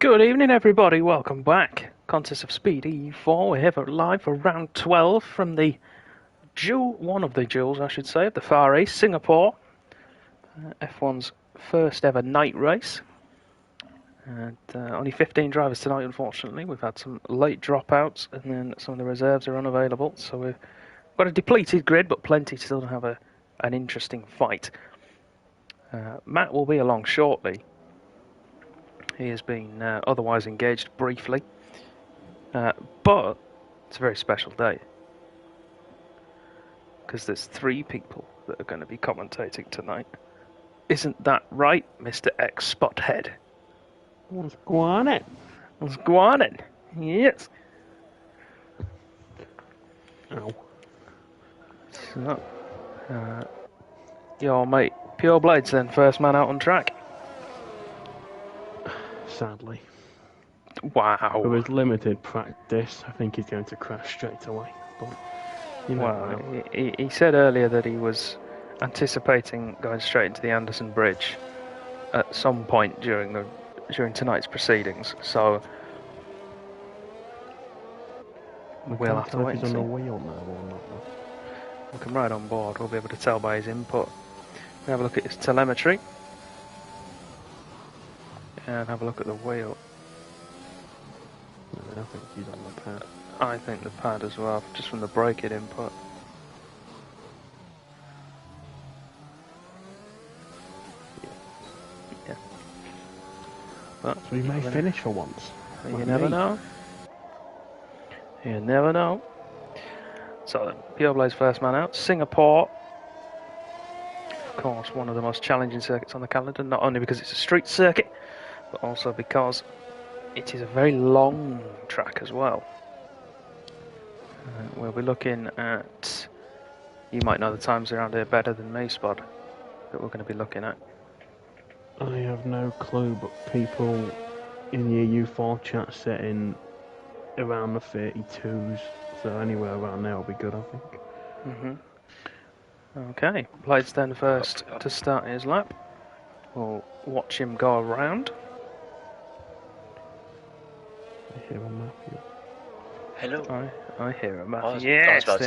Good evening, everybody. Welcome back. Contest of Speed EU4. We're here live for round 12 from the one of the jewels, I should say, of the Far East, Singapore. F1's first ever night race. And only 15 drivers tonight, unfortunately. We've had some late dropouts, and then some of the reserves are unavailable. So we've got a depleted grid, but plenty still to have an interesting fight. Matt will be along shortly. He has been otherwise engaged briefly. But it's a very special day. Because there's 3 people that are going to be commentating tonight. Isn't that right, Mr. X Spothead? What's going on? What's going on? Yes. Ow. So, your mate, Pure Blades then, first man out on track. Sadly. Wow. With his limited practice, I think he's going to crash straight away. But you know, Well, he said earlier that he was anticipating going straight into the Anderson Bridge at some point during tonight's proceedings. So we'll have to wait and see. see. On the wheel now or not. We'll come right on board. We'll be able to tell by his input. We'll have a look at his telemetry and have a look at the wheel. I think he's on the pad. I think the pad as well, just from the brake-it input. Yeah. But so we may finish for once. You never know. You never know. So, Pure Blade's first man out. Singapore. Of course, one of the most challenging circuits on the calendar, not only because it's a street circuit, but also because it is a very long track as well. We'll be looking at, you might know the times around here better than me, Spod, that we're going to be looking at. I have no clue, but people in the EU4 chat setting around the 32s, so anywhere around there will be good, I think. Okay, Blades then first to start his lap. We'll watch him go around. I hear a Matthew. Hello. I hear him. I was Yes, about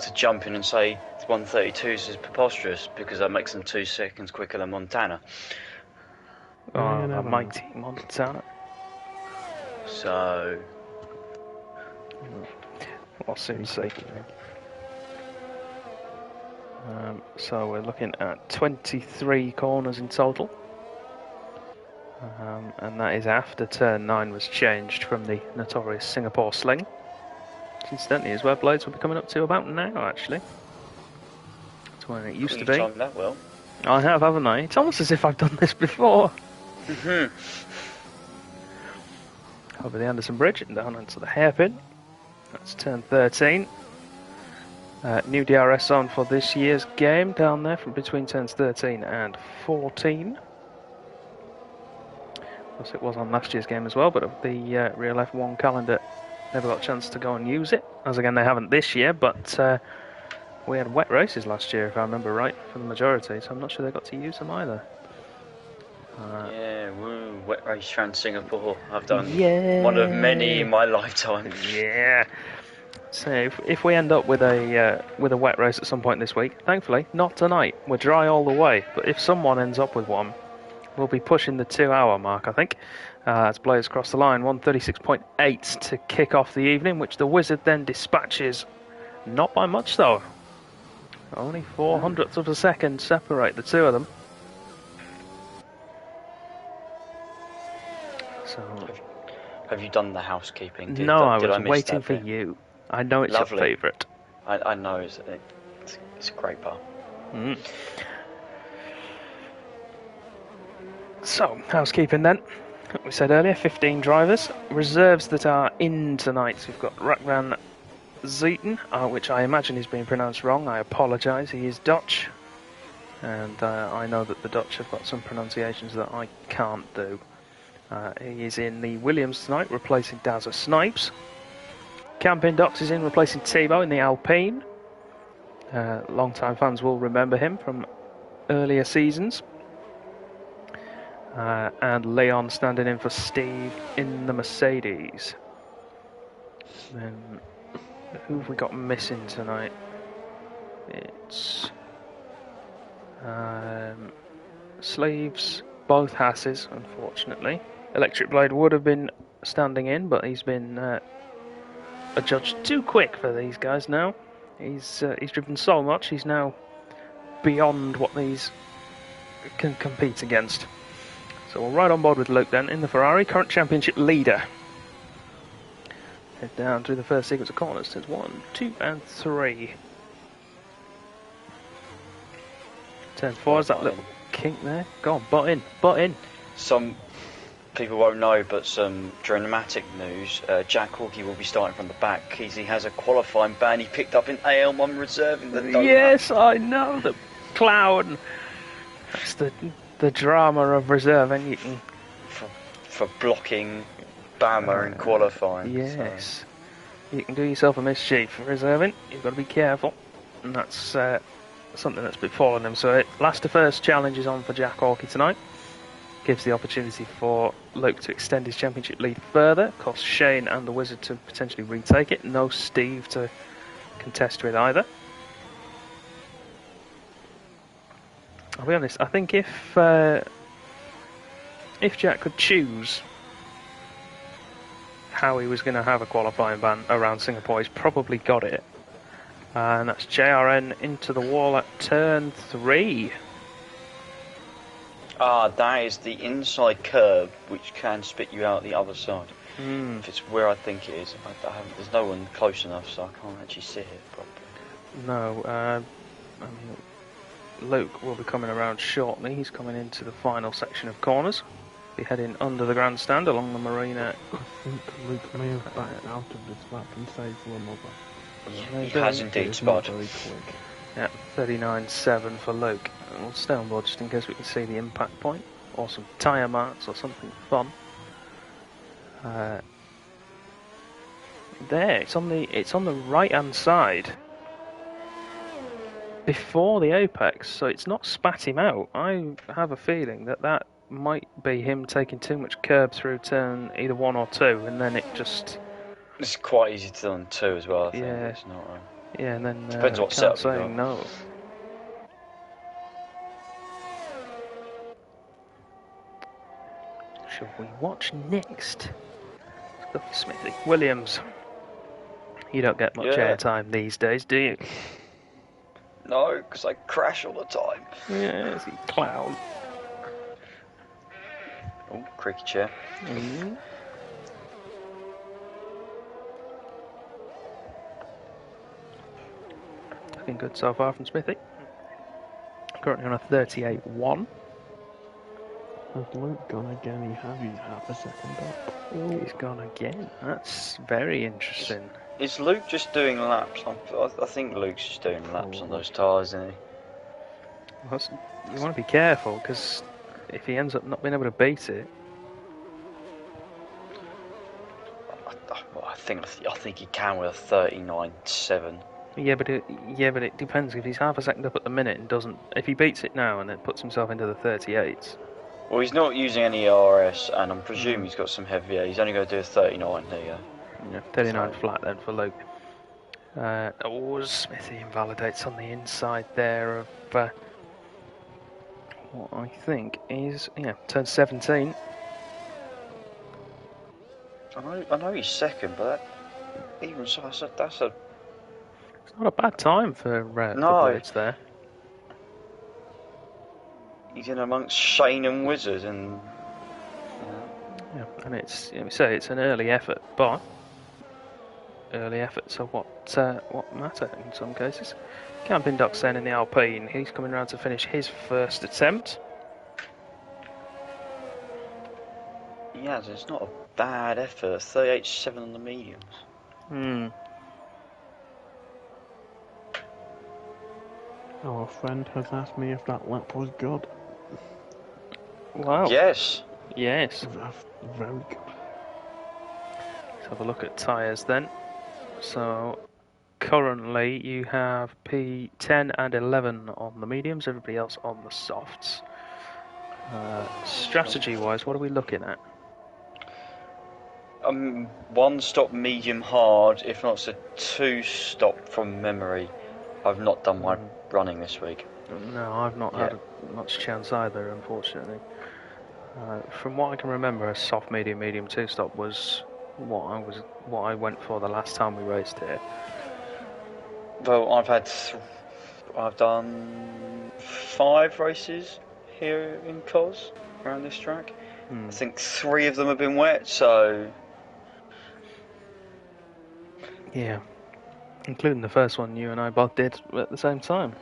to jump in and say 132s is preposterous because that makes them 2 seconds quicker than Montana. Oh, a mighty Montana. So we'll soon see. So we're looking at 23 corners in total. And that is after turn 9 was changed from the notorious Singapore sling. Which incidentally is where Blades will be coming up to about now, actually. That's where it used to be. Timed that well. I have, haven't I? It's almost as if I've done this before. Over the Anderson Bridge and down onto the hairpin. That's turn 13. New DRS on for this year's game down there from between turns 13 and 14. Of course, it was on last year's game as well, but the real F1 calendar never got a chance to go and use it. As again, they haven't this year, but we had wet races last year, if I remember right, for the majority, so I'm not sure they got to use them either. Yeah, woo, wet race around Singapore. I've done one of many in my lifetime. Yeah. So if we end up with a wet race at some point this week, thankfully not tonight. We're dry all the way, but if someone ends up with one, we'll be pushing the 2-hour mark, I think. As Blades cross the line, 136.8 to kick off the evening, which the Wizard then dispatches. Not by much though. Only 400ths of a second separate the two of them. So, have you done the housekeeping? No, I was waiting for you. I know it's Lovely. your favourite. I know it's a great bar. So, housekeeping then. Like we said earlier, 15 drivers. Reserves that are in tonight. So we've got Rakran Zeeten, which I imagine is being pronounced wrong. I apologise. He is Dutch. And I know that the Dutch have got some pronunciations that I can't do. He is in the Williams tonight, replacing Dazza Snipes. Campin Dox is in, replacing Thibaut in the Alpine. Long-time fans will remember him from earlier seasons. And Leon standing in for Steve in the Mercedes. Then who have we got missing tonight? It's Sleeves, both Hasses, unfortunately. Electric Blade would have been standing in, but he's been adjudged too quick for these guys now. He's driven so much, he's now beyond what these can compete against. So we're right on board with Luke then in the Ferrari, current championship leader. Head down through the first sequence of corners. Turns 1, 2, and 3. Turn 4 is that little kink there. Go on, butt in. Some people won't know, but some dramatic news. Jack Hawkey will be starting from the back. He has a qualifying ban he picked up in AL1 reserve in the donut. Yes, I know, the clown. That's the drama of reserving. You can for blocking Bama in qualifying. Yes. So. You can do yourself a mischief reserving. You've got to be careful. And that's something that's befallen him. So last to first challenge is on for Jack Hawkey tonight. Gives the opportunity for Luke to extend his championship lead further. Costs Shane and the Wizard to potentially retake it. No Steve to contest with either. I'll be honest, I think if Jack could choose how he was going to have a qualifying ban around Singapore, he's probably got it. And that's JRN into the wall at turn 3. That is the inside curb, which can spit you out the other side. If it's where I think it is. There's no one close enough, so I can't actually see it properly. No, I mean, Luke will be coming around shortly. He's coming into the final section of corners. Be heading under the grandstand along the marina. I think Luke may have backed out of this lap and saved for another. He has indeed, Spud. Very quick. Yeah, 39.7 for Luke. We'll stay on board just in case we can see the impact point or some tyre marks or something fun. There, it's on the right hand side before the apex, so it's not spat him out. I have a feeling that might be him taking too much curb through turn either 1 or 2, and then it just. It's quite easy to do on 2 as well. I think Yeah. it's not. Yeah, and then Depends what can't setup you say got. no. Shall we watch next? Let's go for Smithy. Williams. You don't get much Yeah. airtime these days, do you? No, because I crash all the time. Yes, you clown. Oh, creaky chair. Mm. Looking good so far from Smithy. Currently on a 38.1. Has Luke gone again? He has. He's half a second up. Ooh, he's gone again. That's very interesting. Is Luke just doing laps? I think Luke's just doing laps on those tyres, isn't he? Well, you want to be careful, because if he ends up not being able to beat it. I think he can with a 39.7. Yeah, but it depends. If he's half a second up at the minute and doesn't, if he beats it now and then puts himself into the 38s. Well, he's not using any RS, and I'm presuming he's got some heavy air. He's only going to do a 39 there. Yeah, 39 flat then for Luke. Smithy invalidates on the inside there of what I think is turn 17. I know he's second, but even so, that's a. It's not a bad time for Blades there. He's in amongst Shane and Wizard, and Yeah, and it's we say it's an early effort, but early efforts are what matter in some cases. Camping Duck's then in the Alpine. He's coming around to finish his first attempt. yeah, it's not a bad effort. 38.7 on the mediums. Our friend has asked me if that lap was good. Wow. Yes. Yes. That's very good. Let's have a look at tyres then. So currently you have P10 and 11 on the mediums, everybody else on the softs. Strategy-wise, what are we looking at? One stop medium hard, if not so 2 stop from memory. I've not done my running this week. No, I've not had much chance either, unfortunately. From what I can remember, a soft medium 2 stop was what I went for the last time we raced here. Well, I've done 5 races here in Cos around this track. I think 3 of them have been wet, so yeah, including the first one you and I both did at the same time.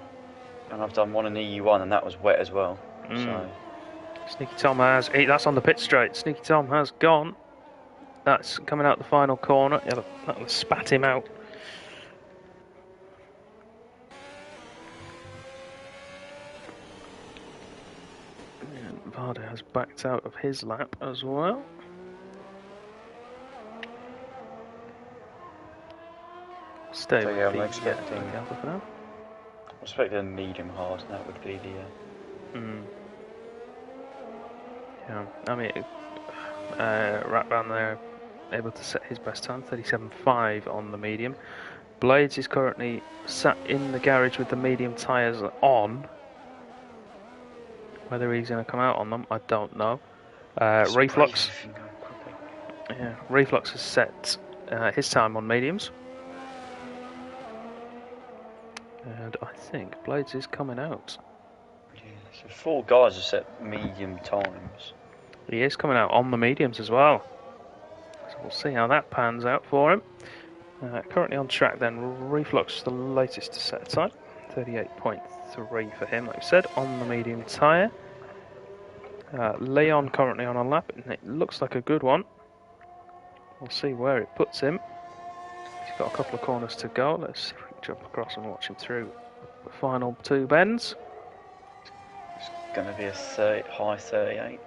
And I've done one in EU1, and that was wet as well. So Sneaky Tom that's on the pit straight. Sneaky Tom has gone. That's coming out the final corner. Yeah, that'll spat him out. And Varda has backed out of his lap as well. Stay with I'm expecting for now. I'm expecting a medium hard, and that would be the Yeah, I mean, Ratban there able to set his best time, 37.5 on the medium. Blades is currently sat in the garage with the medium tyres on. Whether he's going to come out on them, I don't know. Reflux. Yeah, Reflux has set his time on mediums. And I think Blades is coming out. Yeah, so 4 guys have set medium times. He is coming out on the mediums as well. So we'll see how that pans out for him. Currently on track then, Reflux the latest to set a time. 38.3 for him, like I said, on the medium tyre. Leon currently on a lap, and it looks like a good one. We'll see where it puts him. He's got a couple of corners to go. Let's see if we can jump across and watch him through the final 2 bends. It's going to be a high 38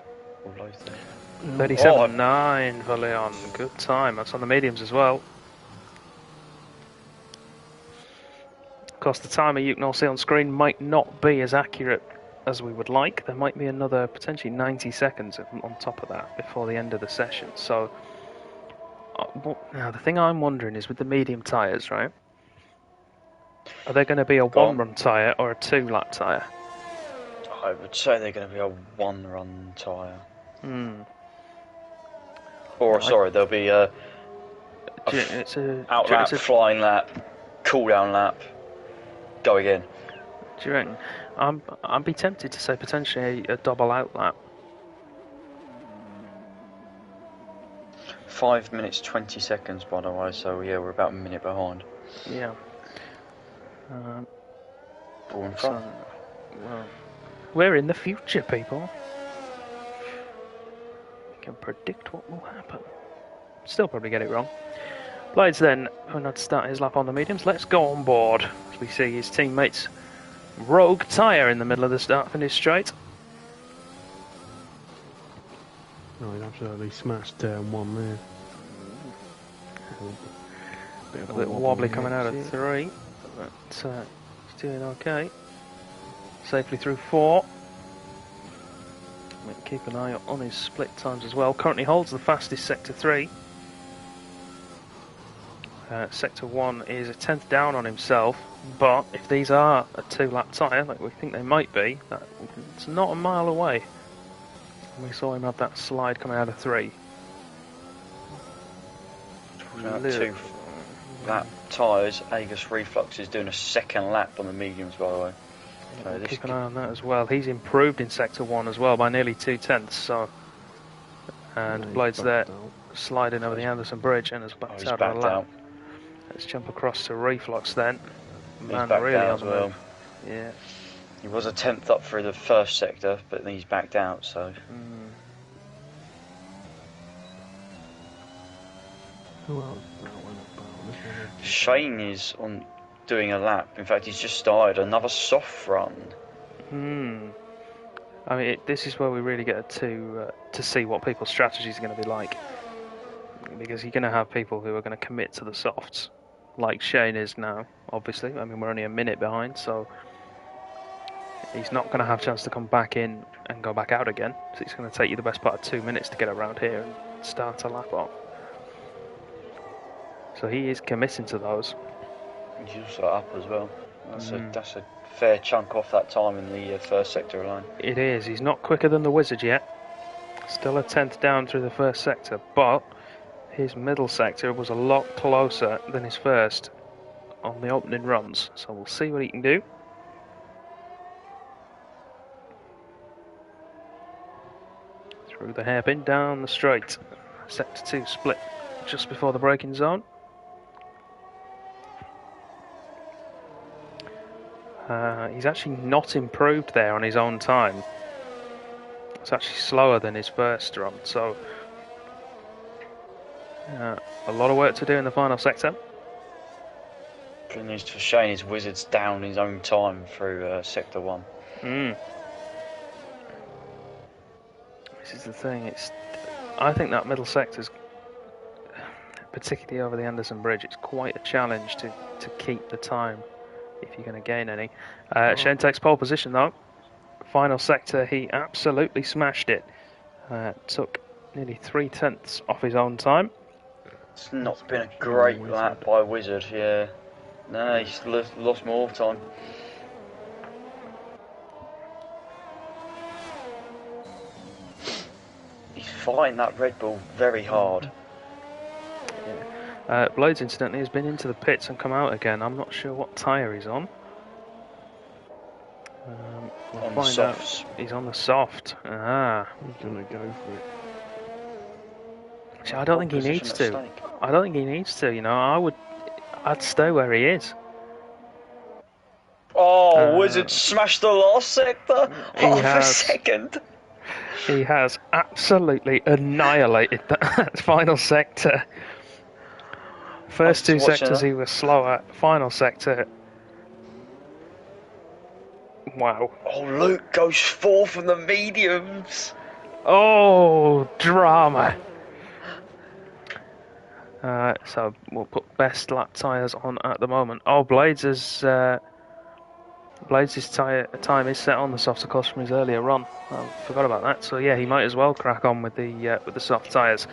or low 30. 37.9 for Leon. Good time. That's on the mediums as well. Of course, the timer you can all see on screen might not be as accurate as we would like. There might be another potentially 90 seconds on top of that before the end of the session. So, now the thing I'm wondering is with the medium tyres, right? Are they going to be a 1-run tyre or a 2-lap tyre? I would say they're going to be a 1-run tyre. Or, sorry, there'll be a out lap, flying lap, cool down lap, go again. Do you reckon? I'd be tempted to say potentially a double out lap. 5 minutes 20 seconds, by the way. So yeah, we're about a minute behind. Yeah. Ball in front. Well, we're in the future, people. We can predict what will happen. Still probably get it wrong. Blades then, going to start his lap on the mediums. Let's go on board. As we see his teammates rogue tyre in the middle of the start-finish straight. Oh, he absolutely smashed one there. A little wobbly coming out of 3, but he's doing okay. Safely through 4. We'll keep an eye on his split times as well. Currently holds the fastest Sector 3. Sector 1 is a 10th down on himself, but if these are a 2-lap tyre, like we think they might be, it's not a mile away. We saw him have that slide coming out of 3. Lap tyres, Agus Reflux is doing a 2nd lap on the mediums, by the way. So keep an eye on that as well. He's improved in Sector 1 as well by nearly 2/10. So, and Blades there sliding over the Anderson Bridge and has backed out of the lap. Let's jump across to Reflux then. Man, he's really on the well. move. Yeah. He was a 10th up through the first sector, but then he's backed out, so. Who else? Shane is on doing a lap. In fact, he's just started another soft run. I mean, this is where we really get to see what people's strategies are going to be like. Because you're going to have people who are going to commit to the softs, like Shane is now, obviously. I mean, we're only a minute behind, so he's not going to have a chance to come back in and go back out again. So it's going to take you the best part of 2 minutes to get around here and start a lap on. So he is committing to those. He's also up as well. That's a fair chunk off that time in the first sector alone. It is. He's not quicker than the Wizard yet. Still a tenth down through the first sector, but his middle sector was a lot closer than his first on the opening runs. So we'll see what he can do. Through the hairpin, down the straight. Sector 2 split just before the braking zone. He's actually not improved there on his own time. It's actually slower than his first run, so a lot of work to do in the final sector. Good news for Shane is Wizard's down his own time through sector 1. This is the thing. I think that middle sector's, particularly over the Anderson Bridge, it's quite a challenge to keep the time if you're going to gain any. Shane takes pole position though. Final sector, he absolutely smashed it. Took nearly 3/10 off his own time. It's not been a great lap by Wizard, yeah. No, he's lost more time. He's fighting that Red Bull very hard. Blades, incidentally, has been into the pits and come out again. I'm not sure what tyre he's on. We'll On the find softs. out. He's on the soft. He's gonna go for it. See, I don't think he needs to. I don't think he needs to. You know, I'd stay where he is. Oh, Wizard smashed the last sector. Half a has. second. He has absolutely annihilated that final sector. First two sectors he was slower. Final sector. Wow. Oh, Luke goes fourth in the mediums. Oh, drama. So we'll put best lap tyres on at the moment. Oh, Blades' time is set on the softer course from his earlier run. I forgot about that. So yeah, he might as well crack on with the soft tyres.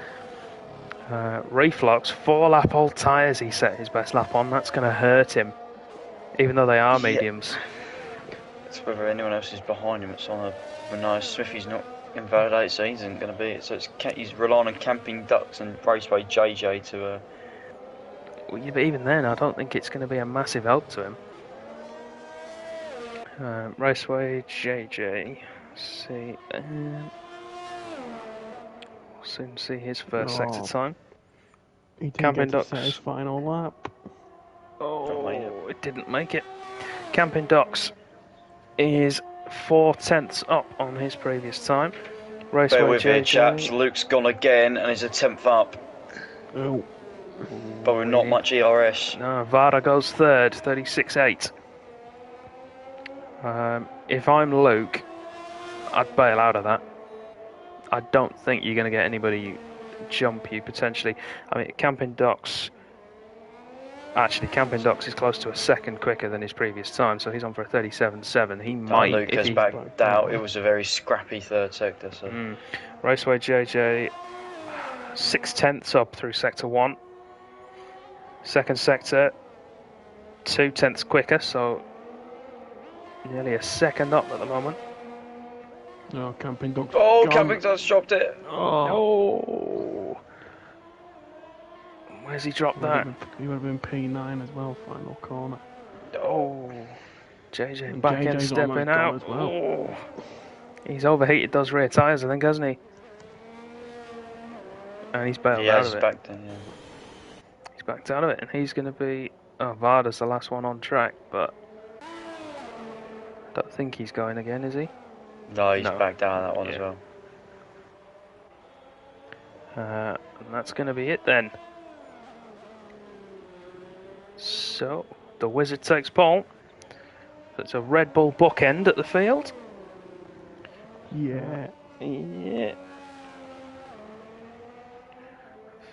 Reflux, 4-lap old tyres he set his best lap on. That's going to hurt him, even though they are mediums. It's whether anyone else is behind him. It's on a nice Smithy's not invalidated, so he isn't going to be it. So he's relying on Camping Ducks and Raceway JJ to. Well, yeah, but even then, I don't think it's going to be a massive help to him. Raceway JJ. See, we'll soon see his first sector time. He didn't Camping get to Ducks. set his final lap. Oh, it didn't make it. Camping Ducks is 4/10 up on his previous time. Raceway Bear with JJ. me, chaps. Luke's gone again and is a 10th up. Oh. But with not much ERS. No, Vada goes third, 36.8. If I'm Luke, I'd bail out of that. I don't think you're going to get anybody jump you potentially. I mean, Camping Ducks. Actually, Camping Ducks is close to a second quicker than his previous time, so he's on for a 37.7. He might. Luke has backed out. It was a very scrappy third sector. So. Raceway JJ, 6/10 up through sector 1. Second sector, 2/10 quicker, so nearly a second up at the moment. No, Camping Ducks. Oh, Camping Ducks dropped it. Oh. Where's he dropped that? He would have been P9 as well, final corner. Oh. JJ And back in, JJ's stepping almost out. gone as well. Oh. He's overheated those rear tyres, I think, hasn't he? And he's bailed out of it. Backed in, yeah. He's backed out of it, and he's going to be... Oh, Varda's the last one on track, but... I don't think he's going again, is he? No, he's backed out of that one as well. And that's going to be it then. So, the Wizard takes pole. That's a Red Bull bookend at the field. Yeah. Yeah.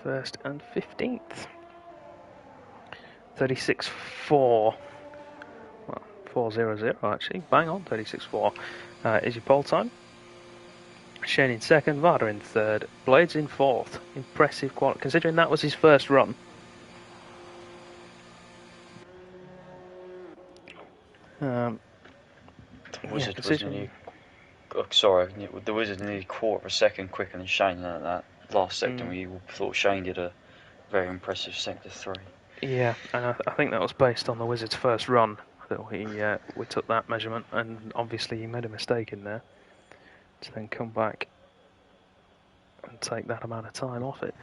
First and 15th. 36.4. Well, 4:00 actually. Bang on, 36.4 is your pole time. Shane in second, Varda in third, Blades in fourth. Impressive quality, considering that was his first run. The Wizard was considering... nearly... Oh, sorry, the Wizard nearly a quarter of a second quicker than Shane at that last sector. We thought Shane did a very impressive sector 3. Yeah, and I think that was based on the Wizard's first run that we took that measurement, and obviously he made a mistake in there to then come back and take that amount of time off it.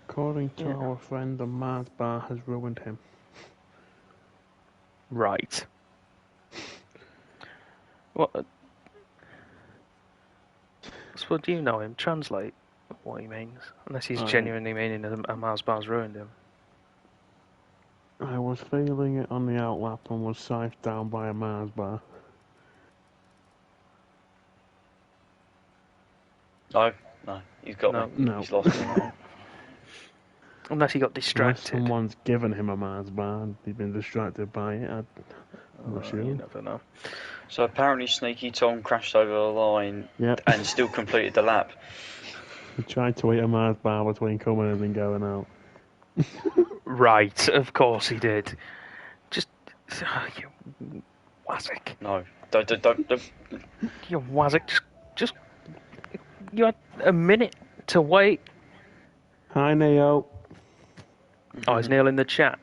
According to our friend, the Mars bar has ruined him. Right. What? So do you know him? Translate what he means, unless he's genuinely meaning a Mars bar's ruined him. I was feeling it on the outlap and was scythed down by a Mars bar. No, he's got me. No. He's lost me. Unless he got Unless distracted. someone's given him a Mars bar and he's been distracted by it, I'm not sure. You never know. So apparently Sneaky Tom crashed over the line and still completed the lap. He tried to eat a Mars bar between coming in and going out. Right, of course he did. Just... you wazzick. No, don't. You wazzick, just... You had a minute to wait. Hi, Neo. Oh, is Neil in the chat?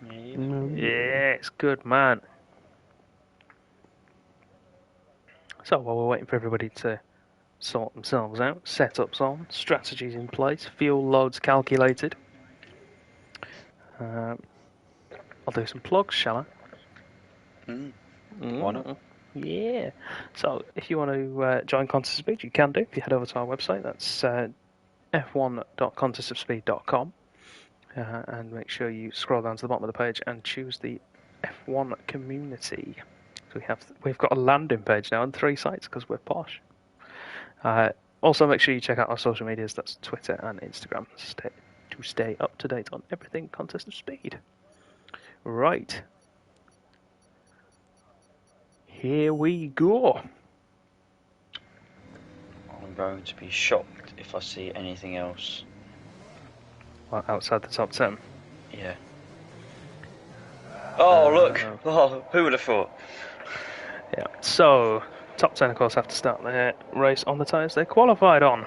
Mm-hmm. Yes, good man. So while we're waiting for everybody to sort themselves out, setups on, strategies in place, fuel loads calculated. I'll do some plugs, shall I? Why not? Yeah. So if you want to join Contest of Speed, you can do. If you head over to our website, that's f1.contestofspeed.com, and make sure you scroll down to the bottom of the page and choose the F1 community. So we've got a landing page now and 3 sites because we're posh. Also, make sure you check out our social medias. That's Twitter and Instagram to stay up to date on everything Contest of Speed. Right. Here we go. I'm going to be shocked if I see anything else. Well, outside the top 10. Yeah. Oh, look! Oh, who would have thought? Yeah. So, top 10, of course, have to start their race on the tyres they qualified on.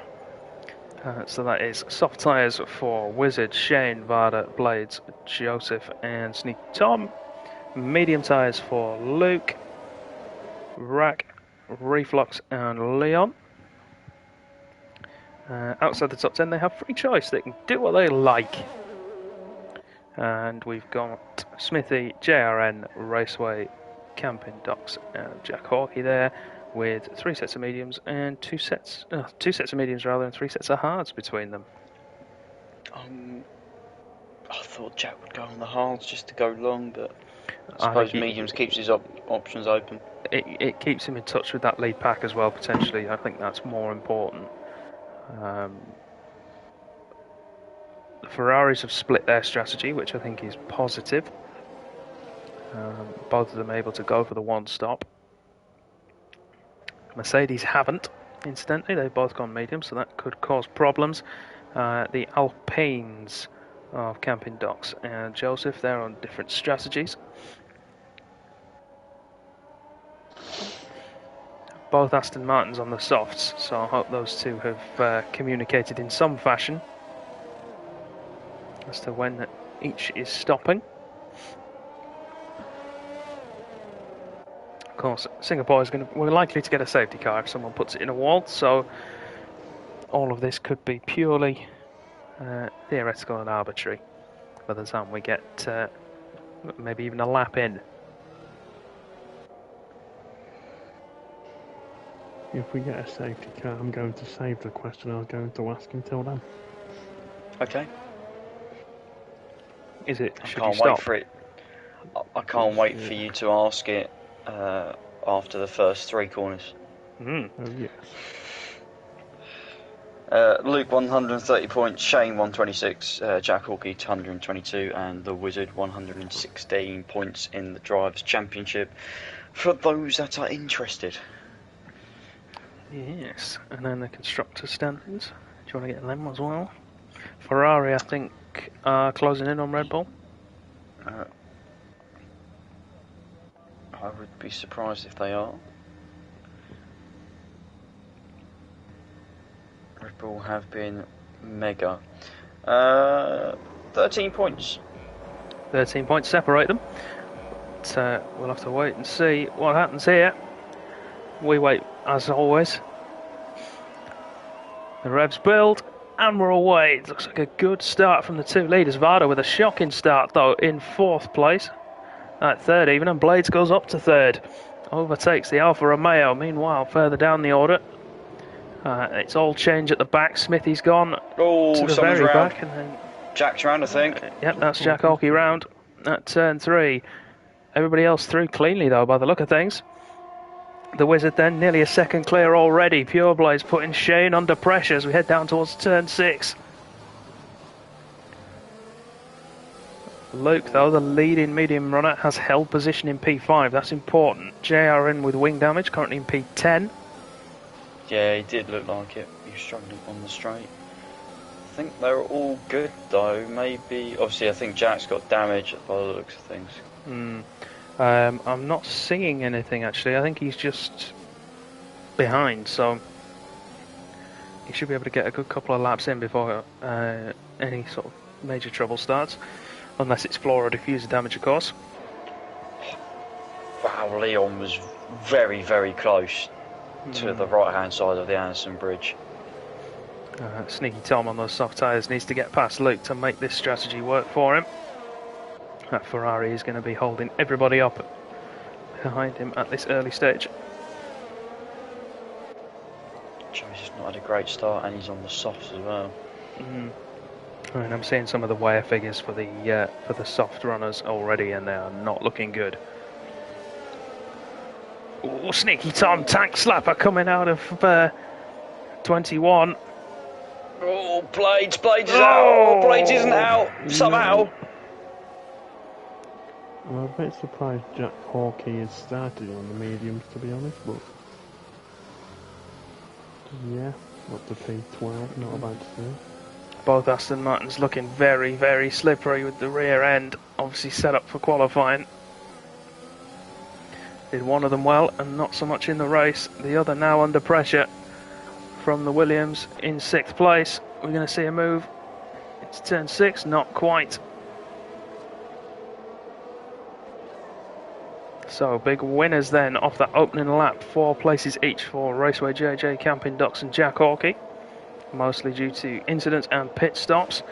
So that is soft tyres for Wizard, Shane, Varda, Blades, Joseph, and Sneaky Tom. Medium tyres for Luke, Rack, Reflux, and Leon. Outside the top 10, they have free choice. They can do what they like. And we've got Smithy, JRN, Raceway, Camping Docks, and Jack Hawkey there, with 3 sets of mediums and 2 sets of mediums rather, and 3 sets of hards between them. I thought Jack would go on the hards just to go long, but I suppose mediums keeps his options open. It keeps him in touch with that lead pack as well, potentially. I think that's more important. The Ferraris have split their strategy, which I think is positive. Both of them able to go for the one stop. Mercedes haven't, incidentally. They've both gone medium, so that could cause problems. The Alpines of Camping Docks and Joseph, they're on different strategies. Both Aston Martins on the softs, so I hope those two have communicated in some fashion as to when each is stopping. Of course, Singapore we're likely to get a safety car if someone puts it in a wall, so all of this could be purely theoretical and arbitrary by the time we get maybe even a lap in. If we get a safety car, I'm going to save the question I was going to ask until then. Okay. Is it? I Should can't you stop? wait for it. I can't wait for you to ask it after the first 3 corners. Oh, yes. Luke 130 points, Shane 126, Jack Hawkey 122, and the Wizard 116 points in the Drivers' Championship. For those that are interested. Yes, and then the constructor standings. Do you want to get them as well? Ferrari, I think, are closing in on Red Bull. I would be surprised if they are. Red Bull have been mega. 13 points. 13 points separate them. But, we'll have to wait and see what happens here. We wait, as always. The revs build, and we're away. It looks like a good start from the two leaders. Varda with a shocking start, though, in 4th place. At 3rd even, and Blades goes up to 3rd. Overtakes the Alfa Romeo. Meanwhile, further down the order, it's all change at the back. Smithy's gone to the very round. back. And then, Jack's round, I think. Yep, that's Jack Hawkey round at turn 3. Everybody else through cleanly, though, by the look of things. The Wizard then nearly a second clear already. Pure Blaze putting Shane under pressure as we head down towards turn 6. Luke, though, the leading medium runner, has held position in P5. That's important. JR in with wing damage, currently in P10. Yeah, he did look like it. He was struggling on the straight. I think they're all good, though. Maybe, obviously, I think Jack's got damage by the looks of things. I'm not seeing anything, actually. I think he's just behind, so he should be able to get a good couple of laps in before any sort of major trouble starts. Unless it's floor or diffuser damage, of course. Wow, Leon was very, very close to the right-hand side of the Anderson Bridge. Sneaky Tom on those soft tyres needs to get past Luke to make this strategy work for him. That Ferrari is going to be holding everybody up behind him at this early stage. Joey's just not had a great start, and he's on the softs as well. And I'm seeing some of the wear figures for the soft runners already, and they are not looking good. Ooh, Sneaky Tom, tank slapper coming out of 21. Oh, Blades is out. Oh, Blades isn't out somehow. I'm a bit surprised Jack Hawkey has started on the mediums, to be honest, but yeah, up to P12, not about to see. Both Aston Martins looking very, very slippery with the rear end, obviously set up for qualifying. Did one of them well and not so much in the race. The other now under pressure from the Williams in 6th place. We're going to see a move. It's turn 6, not quite. So big winners then off that opening lap. 4 places each for Raceway JJ, Camping Ducks and Jack Hawkey. Mostly due to incidents and pit stops.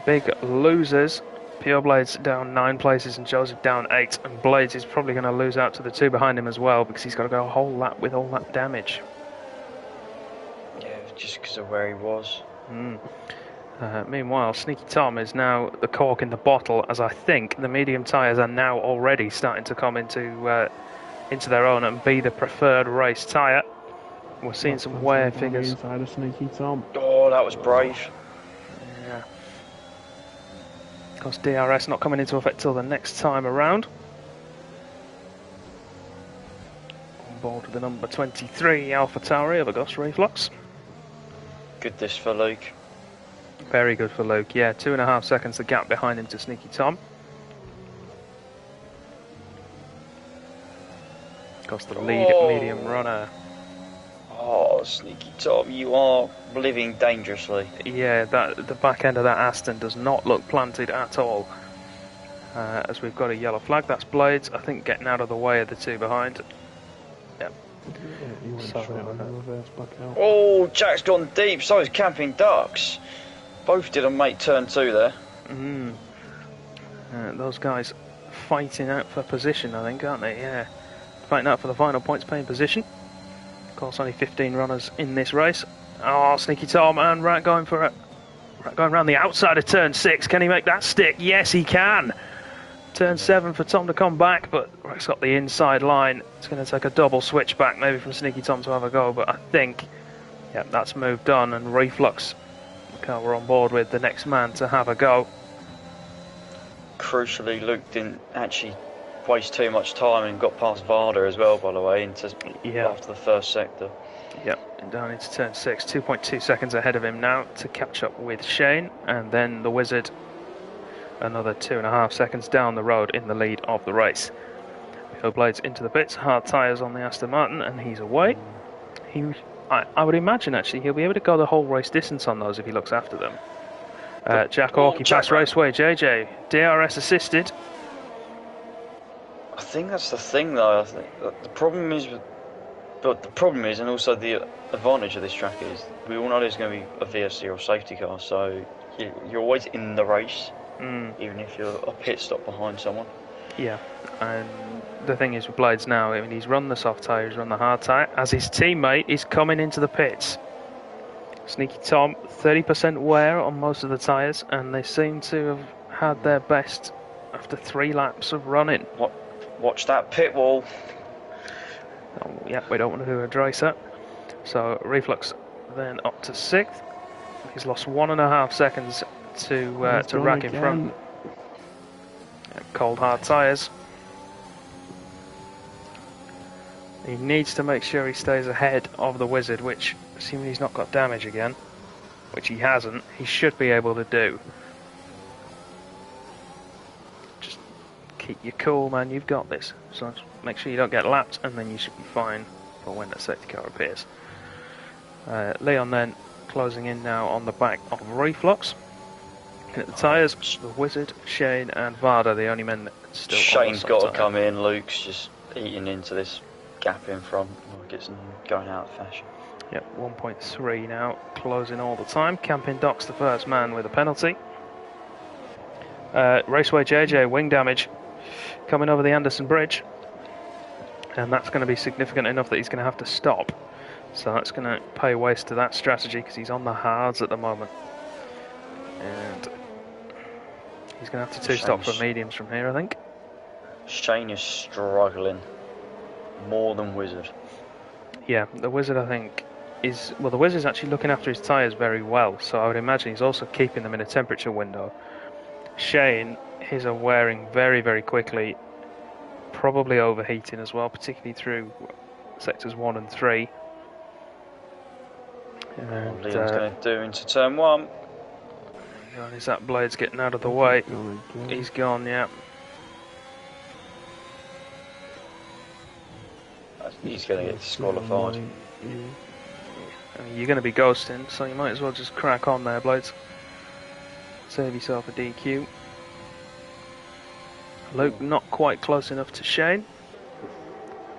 Big losers. Pure Blades down 9 places and Joseph down 8. And Blades is probably going to lose out to the 2 behind him as well because he's got to go a whole lap with all that damage. Yeah, just because of where he was. Meanwhile, Sneaky Tom is now the cork in the bottle, as I think the medium tyres are now already starting to come into their own and be the preferred race tyre. We're seeing some wear figures. Inside of Sneaky Tom. Oh, that was brave. Yeah. Of course, DRS not coming into effect till the next time around. On board with the number 23 AlphaTauri of August Reflux. Good this for Luke. Very good for Luke, yeah. 2.5 seconds the gap behind him to Sneaky Tom. Of course, the lead medium runner. Oh, Sneaky Tom, you are living dangerously. Yeah, the back end of that Aston does not look planted at all. As we've got a yellow flag, that's Blades, I think, getting out of the way of the 2 behind. Yep. Yeah, he went straight on the reverse back out. Oh, Jack's gone deep, so is Camping Ducks. Both didn't make turn 2 there. Those guys fighting out for position, I think, aren't they? Yeah. Fighting out for the final points paying position. Of course, only 15 runners in this race. Oh, Sneaky Tom and Rat going for it. Rat going around the outside of turn 6. Can he make that stick? Yes, he can. Turn 7 for Tom to come back, but Rat's got the inside line. It's going to take a double switch back, maybe from Sneaky Tom to have a go, but I think Yeah, that's moved on, and Reflux, the car we're on board with, the next man to have a go. Crucially, Luke didn't actually waste too much time and got past Varda as well, by the way, after the first sector. Yep, down into turn 6, 2.2 seconds ahead of him now to catch up with Shane, and then the Wizard another 2.5 seconds down the road in the lead of the race. Bill Blades into the pits, hard tyres on the Aston Martin, and he's away. I would imagine actually he'll be able to go the whole race distance on those if he looks after them. Jack Hawkey past Raceway JJ, DRS assisted. I think that's the thing though. I think the problem is, and also the advantage of this track is, we all know there's going to be a VSC or a safety car, so you're always in the race, even if you're a pit stop behind someone. Yeah, and the thing is with Blades now, I mean, he's run the soft tyre, he's run the hard tyre, as his teammate is coming into the pits. Sneaky Tom, 30% wear on most of the tyres, and they seem to have had their best after 3 laps of running. Watch that pit wall. Oh, yeah, we don't want to do a racer. So Reflux then up to 6th. He's lost 1.5 seconds to rack in front. Cold hard tyres. He needs to make sure he stays ahead of the Wizard, which, assuming he's not got damage again, which he hasn't, he should be able to do. Just keep your cool, man, you've got this. So make sure you don't get lapped, and then you should be fine for when that safety car appears. Leon then closing in now on the back of Reflux. At the tyres, the Wizard, Shane and Varda, the only men that still Shane's got to come in, Luke's just eating into this gap in front, like it's going out of fashion. Yep, 1.3 now, closing all the time. Camping Doc's the first man with a penalty. Raceway JJ, wing damage, coming over the Anderson Bridge. And that's going to be significant enough that he's going to have to stop. So that's going to pay waste to that strategy because he's on the hards at the moment. And he's going to have to two-stop for mediums from here, I think. Shane is struggling more than Wizard. Yeah, the Wizard, I think, is... Well, the Wizard's actually looking after his tyres very well, so I would imagine he's also keeping them in a temperature window. Shane, his are wearing very, very quickly, probably overheating as well, particularly through sectors 1 and 3. And, Leon's going to do into turn 1. Is that Blades getting out of the way? He's gone, yeah. He's going to get disqualified. I mean, you're going to be ghosting, so you might as well just crack on there, Blades. Save yourself a DQ. Luke not quite close enough to Shane,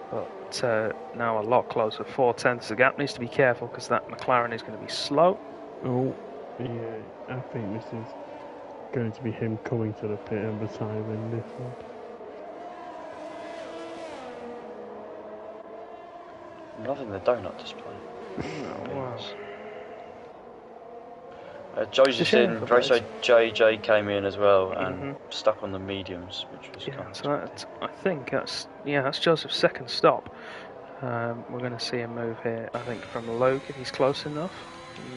but now a lot closer. 4/10 the gap. Needs to be careful because that McLaren is going to be slow. Oh, yeah, I think this is going to be him coming to the pit and retiring this one. Loving the donut display. Oh, wow. Joseph in, Raceway JJ came in as well and stuck on the mediums, which was kind of... So that, I think that's Joseph's second stop. We're going to see a move here, I think, from Luke if he's close enough.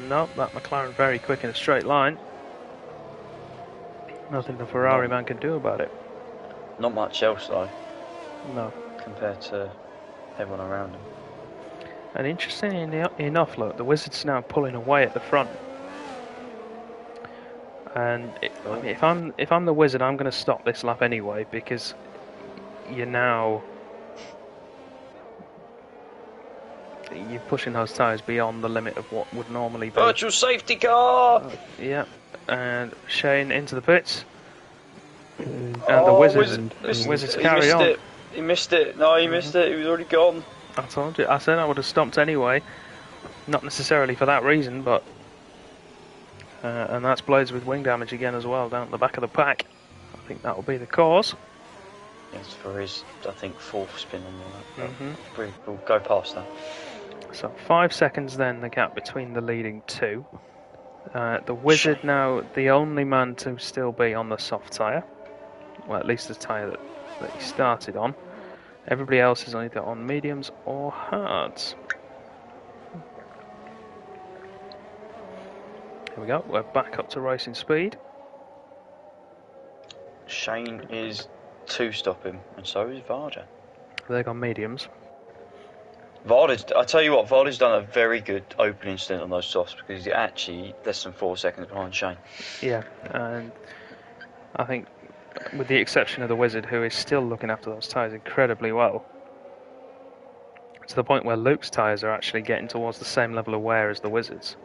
Nope, that McLaren very quick in a straight line. Nothing the Ferrari man can do about it. Not much else though. No. Compared to everyone around him. And interestingly enough, look, the Wizard's now pulling away at the front. And I mean, if I'm the Wizard, I'm going to stop this lap anyway because you're pushing those tyres beyond the limit of what would normally be. Virtual safety car! Yeah, and Shane into the pits. And the Wizards carry on. He missed it. No, he missed it. He was already gone. I told you. I said I would have stopped anyway. Not necessarily for that reason, but... and that's Blades with wing damage again as well, down at the back of the pack. I think that will be the cause. Yes, for his, I think, 4th spin on that. We'll go past that. So 5 seconds then, the gap between the leading two. The Wizard now the only man to still be on the soft tyre. Well, at least the tyre that he started on. Everybody else is either on mediums or hards. Here we go, we're back up to racing speed. Shane is 2-stopping, and so is Varda. They've gone mediums. I tell you what, Varda's done a very good opening stint on those softs because he's actually less than 4 seconds behind Shane. Yeah, and I think with the exception of the Wizard, who is still looking after those tyres incredibly well, to the point where Luke's tyres are actually getting towards the same level of wear as the Wizard's.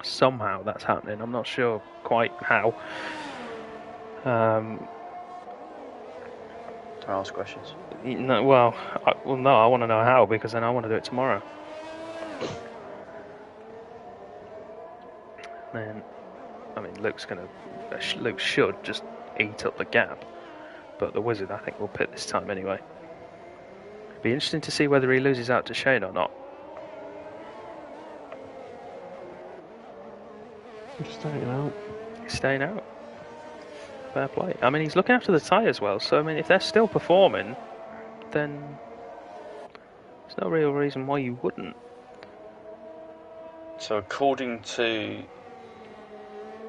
Somehow that's happening, I'm not sure quite how. Can I ask questions? No, no, I want to know how, because then I want to do it tomorrow. Then, I mean, Luke should just eat up the gap, but the Wizard, I think, will pit this time anyway. Be interesting to see whether he loses out to Shane or not. He's staying out. He's staying out. Fair play. I mean, he's looking after the tyres well, so I mean, if they're still performing, then there's no real reason why you wouldn't. So according to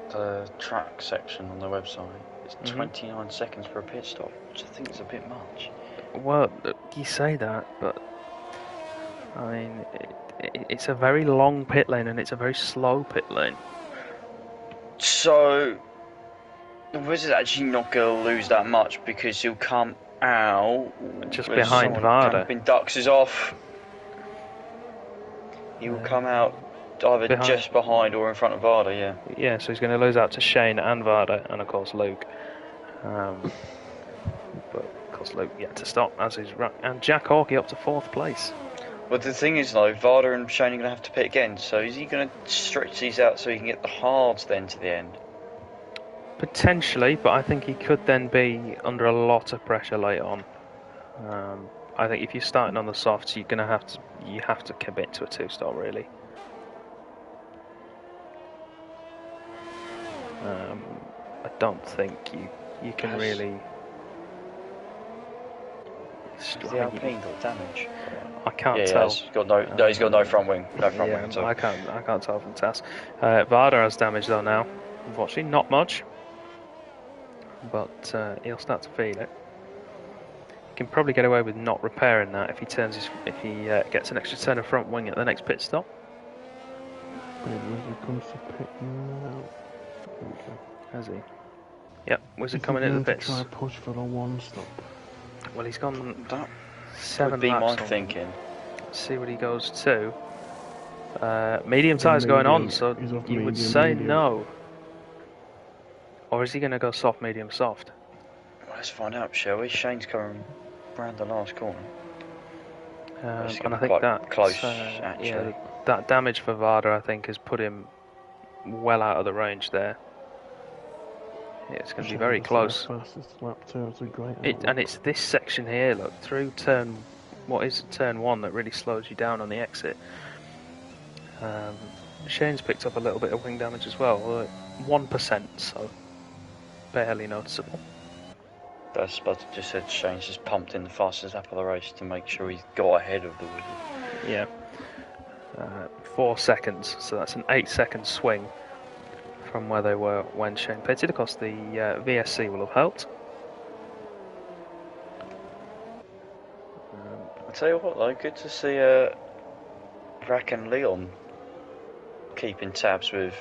the track section on the website, it's 29 seconds for a pit stop, which I think is a bit much. Well, you say that, but I mean, it's a very long pit lane and it's a very slow pit lane. So the Wizard's actually not going to lose that much because he'll come out just behind Varda. Jumping ducks is off. He will come out either just behind or in front of Varda, yeah. Yeah, so he's going to lose out to Shane and Varda, and of course Luke. But of course Luke yet to stop, as is and Jack Hawkey up to 4th place. But the thing is, though, Varda and Shane are going to have to pit again, so is he going to stretch these out so he can get the hards then to the end? Potentially, but I think he could then be under a lot of pressure later on. I think if you're starting on the softs, you're going to have to commit to a 2-star really. I don't think you can really. Has the Alpine got damage? I can't tell. He's got no front wing. No front wing. So. I can't tell from TAS. Varda has damage though now. Unfortunately, not much, but he'll start to feel it. He can probably get away with not repairing that if he gets an extra turn of front wing at the next pit stop. Wizard comes to pit now. Has he? Yep, Wizard coming into the pits. Try and push for the 1-stop. Well, he's gone that 7 would be laps my thinking. Let's see what he goes to. Medium tyres going on, so you would say no. Or is he going to go soft, medium, soft? Well, let's find out, shall we? Shane's coming round the last corner. And I think that close, actually. Yeah, that damage for Varda, I think, has put him well out of the range there. It's going to be very close. Fastest lap too. It's a great and it's this section here, look, through turn 1 that really slows you down on the exit. Shane's picked up a little bit of wing damage as well, 1%, so barely noticeable. That's but just said Shane's just pumped in the fastest lap of the race to make sure he's got ahead of the Wizard. Yeah. 4 seconds, so that's an 8-second swing from where they were when Shane pitted. Of course, the VSC will have helped. I'll tell you what, though, good to see Rack and Leon keeping tabs with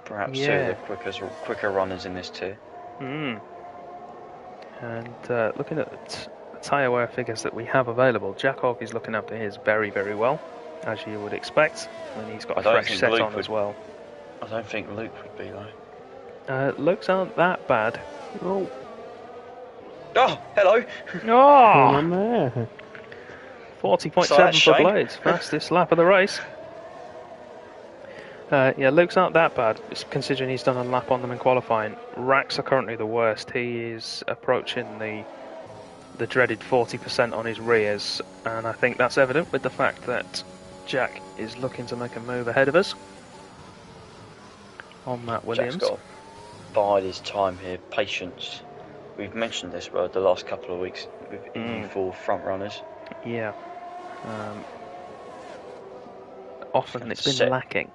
perhaps two of the quicker runners in this tier. And looking at the tyre wear figures that we have available, Jack Hawk is looking after his very, very well, as you would expect, and he's got a fresh set on as well. I don't think Luke would be though. Luke's aren't that bad. Oh, hello. Oh, there. 40.7 for Blades, fastest lap of the race. Yeah, Luke's aren't that bad, considering he's done a lap on them in qualifying. Racks are currently the worst. He is approaching the dreaded 40% on his rears, and I think that's evident with the fact that Jack is looking to make a move ahead of us on that Williams. Jack's got to bide his time here, patience. We've mentioned this the last couple of weeks with EU4 front runners. Yeah. Often it's been lacking.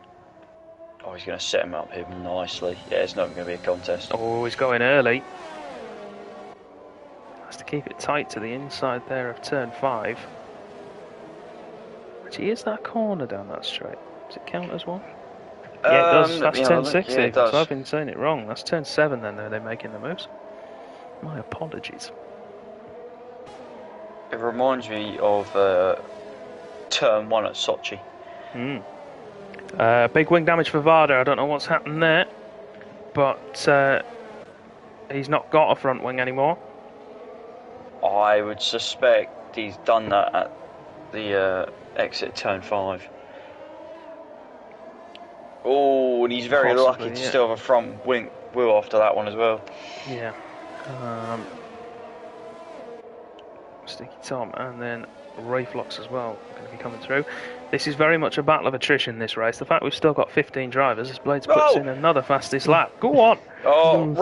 Oh, he's going to set him up here nicely. Yeah, it's not going to be a contest. Oh, he's going early. Has to keep it tight to the inside there of turn 5. Actually, is that corner down that straight? Does it count as one? Yeah, it does. That's turn 6 Yeah, even, so I've been saying it wrong. That's turn 7 then, they're making the moves. My apologies. It reminds me of turn 1 at Sochi. Big wing damage for Varda. I don't know what's happened there, but he's not got a front wing anymore. I would suspect he's done that at the exit turn 5. Oh, and he's very Possibly, lucky to still have a front wing wheel after that one as well. Yeah. Sticky Tom and then Rayflox as well going to be coming through. This is very much a battle of attrition, this race. The fact we've still got 15 drivers, this Blades puts in another fastest lap. Go on! Oh,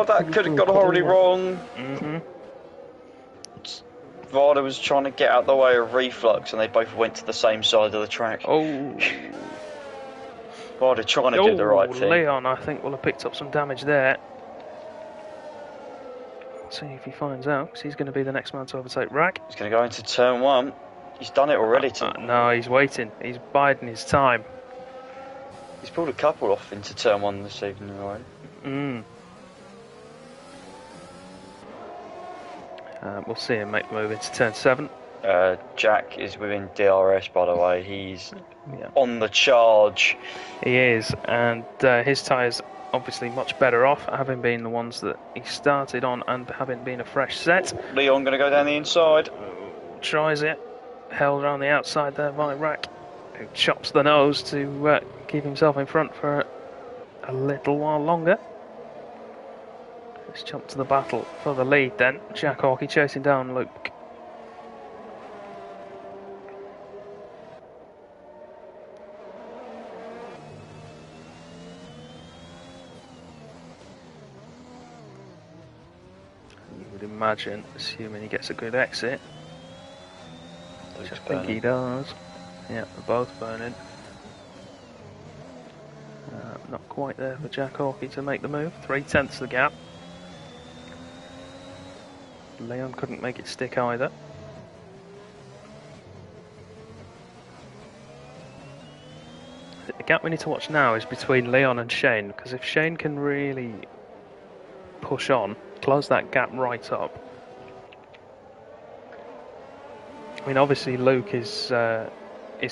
that could have gone horribly wrong. Varda was trying to get out the way of Reflux and they both went to the same side of the track. Oh. Varda trying to do the right thing. Leon, I think, will have picked up some damage there. See if he finds out, because he's going to be the next man to overtake Rack. He's going to go into turn 1. He's done it already. No, he's waiting. He's biding his time. He's pulled a couple off into turn 1 this evening, right? We'll see him make the move into turn 7. Jack is within DRS, by the way. He's on the charge. He is, and his tyres obviously much better off, having been the ones that he started on and having been a fresh set. Leon going to go down the inside. Tries it. Held around the outside there by Rack, who chops the nose to keep himself in front for a little while longer. Let's jump to the battle for the lead then. Jack Hawkey chasing down Luke. You would imagine, assuming he gets a good exit, which I think he does. Yeah, they're both burning. Not quite there for Jack Hawkey to make the move. 3/10 the gap. Leon couldn't make it stick either. The gap we need to watch now is between Leon and Shane, because if Shane can really push on, close that gap right up. I mean, obviously Luke is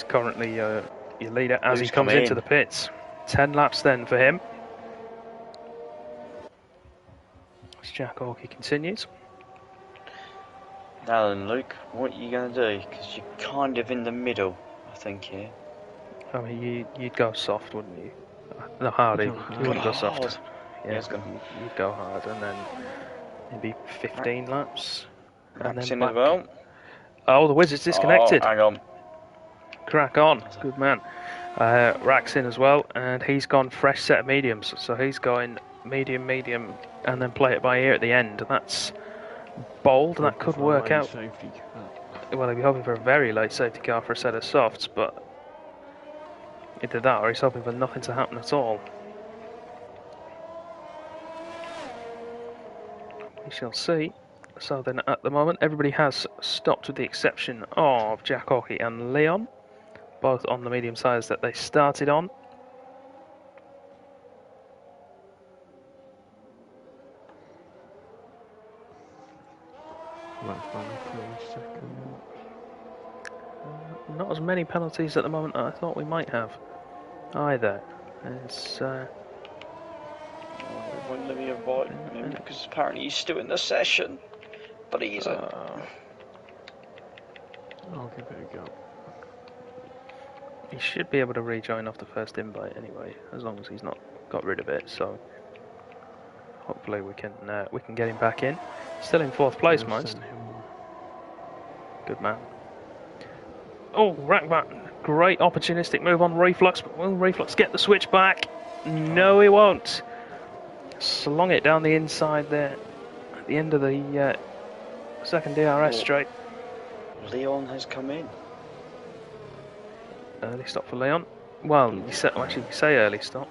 currently your leader as he comes into the pits. 10 laps then for him. As Jack Hawkey continues. Now then, Luke, what are you going to do? Because you're kind of in the middle, I think, here. I mean, you'd go soft, wouldn't you? No, hard. You wouldn't go soft. Yeah, you'd go hard, and then maybe 15 laps. And then in back. As well. Oh, the Wizard's disconnected. Oh, hang on. Crack on. Good man. Rack's in as well, and he's gone fresh set of mediums. So he's going medium, medium, and then play it by ear at the end. That's bold. That could work out. Well, he'd be hoping for a very late safety car for a set of softs, but either that or he's hoping for nothing to happen at all. We shall see. So then at the moment everybody has stopped with the exception of Jack Hawkey and Leon, both on the medium size that they started on. Not as many penalties at the moment as I thought we might have either. It's won't let me invite him because apparently he's still in the session, but he isn't. I'll give it a go. He should be able to rejoin off the first invite anyway, as long as he's not got rid of it. So hopefully we can get him back in. Still in 4th place, most. Good man. Oh, Rackbat, great opportunistic move on Reflux, but will Reflux get the switch back? No, he won't. Slung it down the inside there at the end of the second DRS straight. Leon has come in. Early stop for Leon. Well, you say early stop.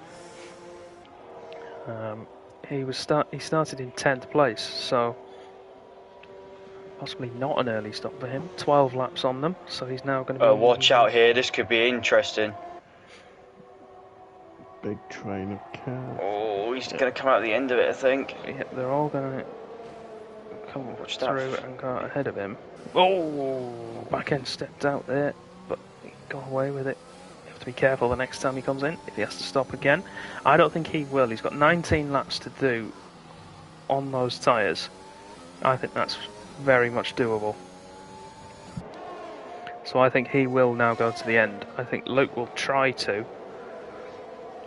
He started in 10th place, so possibly not an early stop for him. 12 laps on them, so he's now going to be. Watch out here, this could be interesting. Big train of cars. Oh, he's going to come out at the end of it, I think. Yeah, they're all going to come Watch through that. and go ahead of him. Oh, back end stepped out there, but he got away with it. You have to be careful the next time he comes in, if he has to stop again. I don't think he will. He's got 19 laps to do on those tyres. I think that's very much doable. So I think he will now go to the end. I think Luke will try to,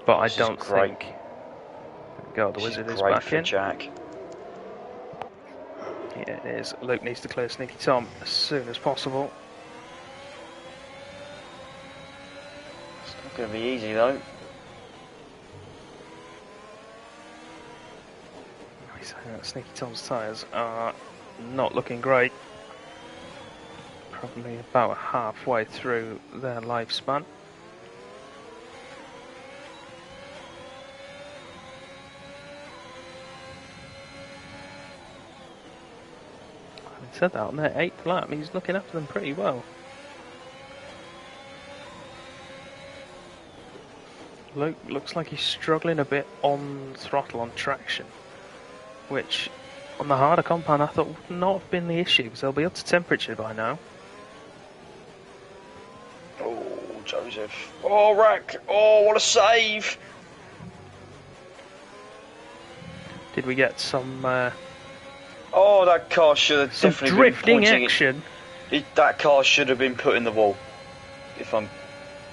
but I don't think. God, the wizard is back in. Jack. Yeah, it is. Luke needs to clear Sneaky Tom as soon as possible. It's not going to be easy though. Sneaky Tom's tyres are not looking great. Probably about halfway through their lifespan. Having said that, on their 8th lap, he's looking after them pretty well. Luke looks like he's struggling a bit on throttle, on traction, which on the harder compound I thought would not have been the issue, because they'll be up to temperature by now. Oh, Joseph. Oh, Rack. Oh, what a save. Did we get some Oh, that car should have definitely drifting been pointing action? That car should have been put in the wall. If I'm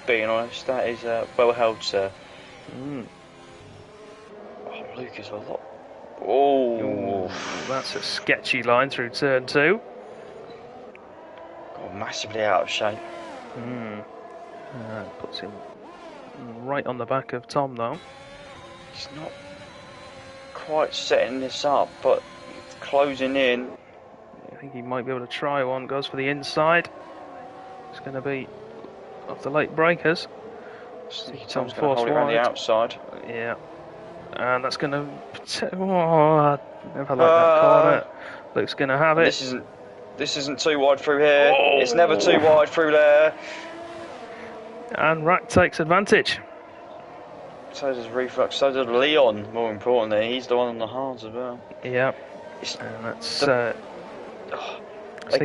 being honest, that is well held, sir. Mm. Oh, Luke is a lot. Oh, Ooh, that's a sketchy line through turn 2. got massively out of shape. Puts him right on the back of Tom, though. He's not quite setting this up, but closing in. I think he might be able to try one. Goes for the inside. It's going to be off the late breakers. Tom's going to hold it around the outside. Yeah. And that's going to... Oh, I never like that corner. Luke's going to have it. This isn't too wide through here. Oh. It's never too wide through there. And Rack takes advantage. So does Reflux. So does Leon, more importantly. He's the one on the hards as well. Yeah. And that's... they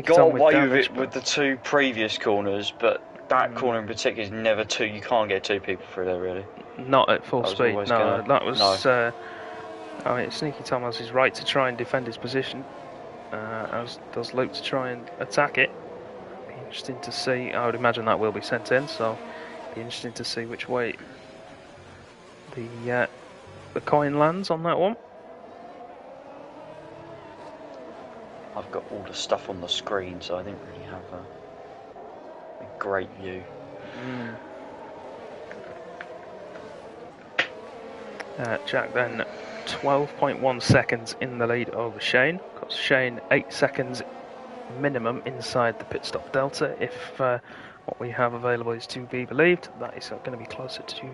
got away with the two previous corners, but that corner in particular is never two. You can't get two people through there, really. Not at full speed, no. That was... No. I mean, Sneaky Tom has his right to try and defend his position, as does Luke to try and attack it. Be interesting to see. I would imagine that will be sent in, so be interesting to see which way the coin lands on that one. I've got all the stuff on the screen, so I didn't really have a great view. Jack then 12.1 seconds in the lead over Shane. Cost Shane 8 seconds minimum inside the pit stop delta. If what we have available is to be believed, that is going to be closer to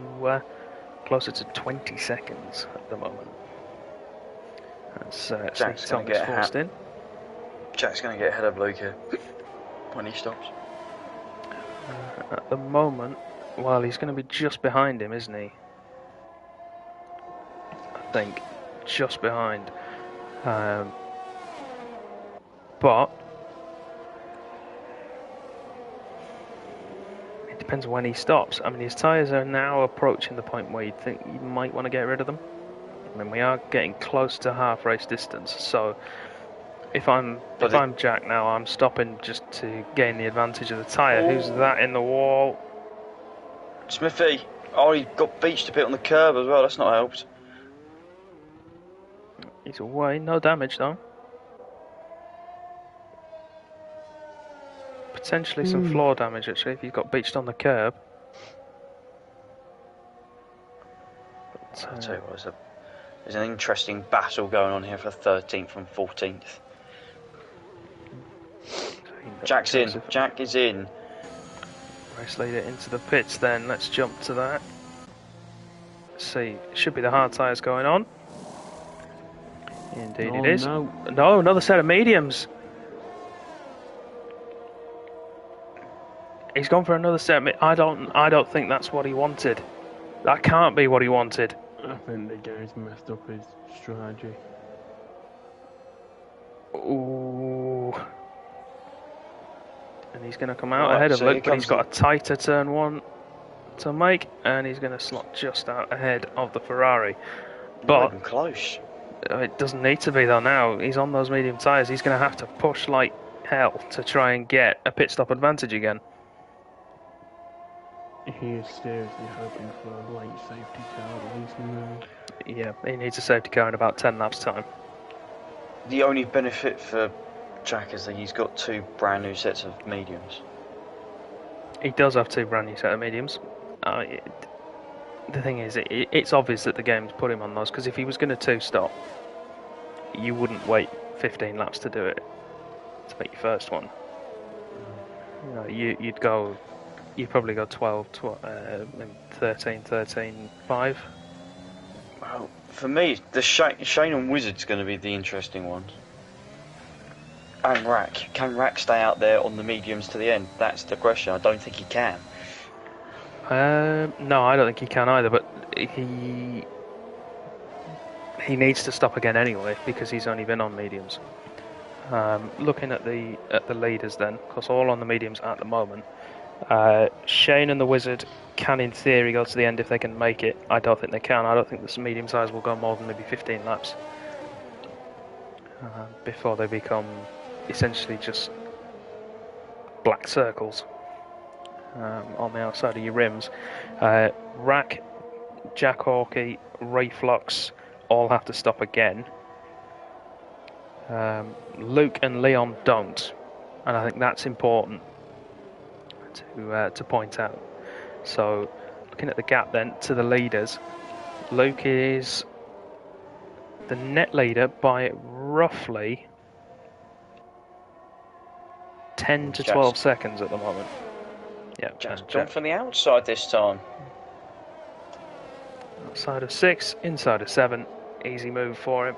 20 seconds at the moment. That's Jack's going to get forced in. Jack's going to get ahead of Luke here when he stops. At the moment, well, he's going to be just behind him, isn't he? I think just behind. But it depends when he stops. I mean, his tyres are now approaching the point where you'd think you might want to get rid of them. I mean, we are getting close to half race distance, so if I'm Jack now, I'm stopping just to gain the advantage of the tyre. Who's that in the wall? Smithy. Oh, he got beached a bit on the curb as well. That's not helped. He's away. No damage though. Potentially some floor damage actually if he's got beached on the curb. But, I'll tell you what, there's an interesting battle going on here for 13th and 14th. Jack's in. Jack is in. Race leader into the pits then. Let's jump to that. Let's see, it should be the hard tyres going on. Indeed it is. No. No, another set of mediums. He's gone for another set. I don't think that's what he wanted. That can't be what he wanted. I think the guy's messed up his strategy. Ooh. And he's going to come out Right, ahead of so Luke, here but he's comes got a tighter turn one to make, and he's going to slot just out ahead of the Ferrari. Not But even close. it doesn't need to be though now. He's on those medium tyres. He's going to have to push like hell to try and get a pit stop advantage again. He is seriously hoping for a late safety car at least now. Yeah, he needs a safety car in about 10 laps time. The only benefit for Jack is that he's got 2 brand new sets of mediums. He does have 2 brand new set of mediums. The thing is, it's obvious that the game's put him on those, because if he was going to 2-stop, you wouldn't wait 15 laps to do it, to make your first one. You know, you'd probably go 12, 13, 5. Well, for me, the Shane and Wizard's going to be the interesting one. And Rack. Can Rack stay out there on the mediums to the end? That's the question. I don't think he can. No, I don't think he can either, but he needs to stop again anyway, because he's only been on mediums. Looking at the leaders then, because all on the mediums at the moment. Shane and the Wizard can, in theory, go to the end if they can make it. I don't think they can. I don't think the medium size will go more than maybe 15 laps before they become essentially just black circles on the outside of your rims. Rack, Jack Hawkey, Ray Flux all have to stop again. Luke and Leon don't, and I think that's important to point out. So, looking at the gap then to the leaders, Luke is the net leader by roughly 10 to 12 seconds at the moment. Yeah, Jack's gone from the outside this time. Outside of 6, inside of 7, easy move for him.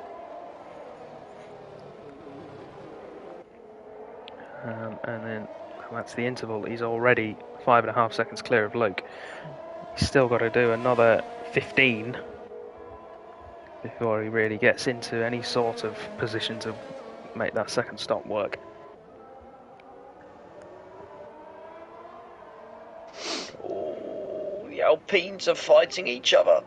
And then that's the interval. He's already 5.5 seconds clear of Luke. He's still got to do another 15 before he really gets into any sort of position to make that second stop work. Oh, the Alpines are fighting each other.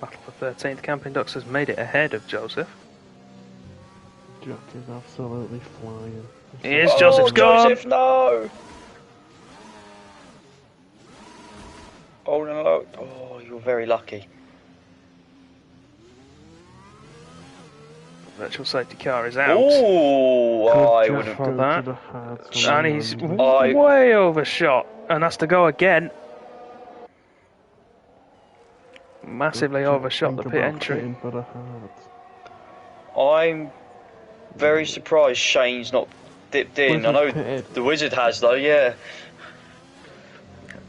Battle for 13th. Camping Ducks has made it ahead of Joseph. Jack is absolutely flying. Here's Joseph's gone. Joseph, no! Oh no! Oh, you're very lucky. Virtual safety car is out. Oh, I would have. for that. And he's I- way overshot and has to go again. Massively overshot the pit entry. I'm very surprised Shane's not dipped in. I know the Wizard has though, yeah.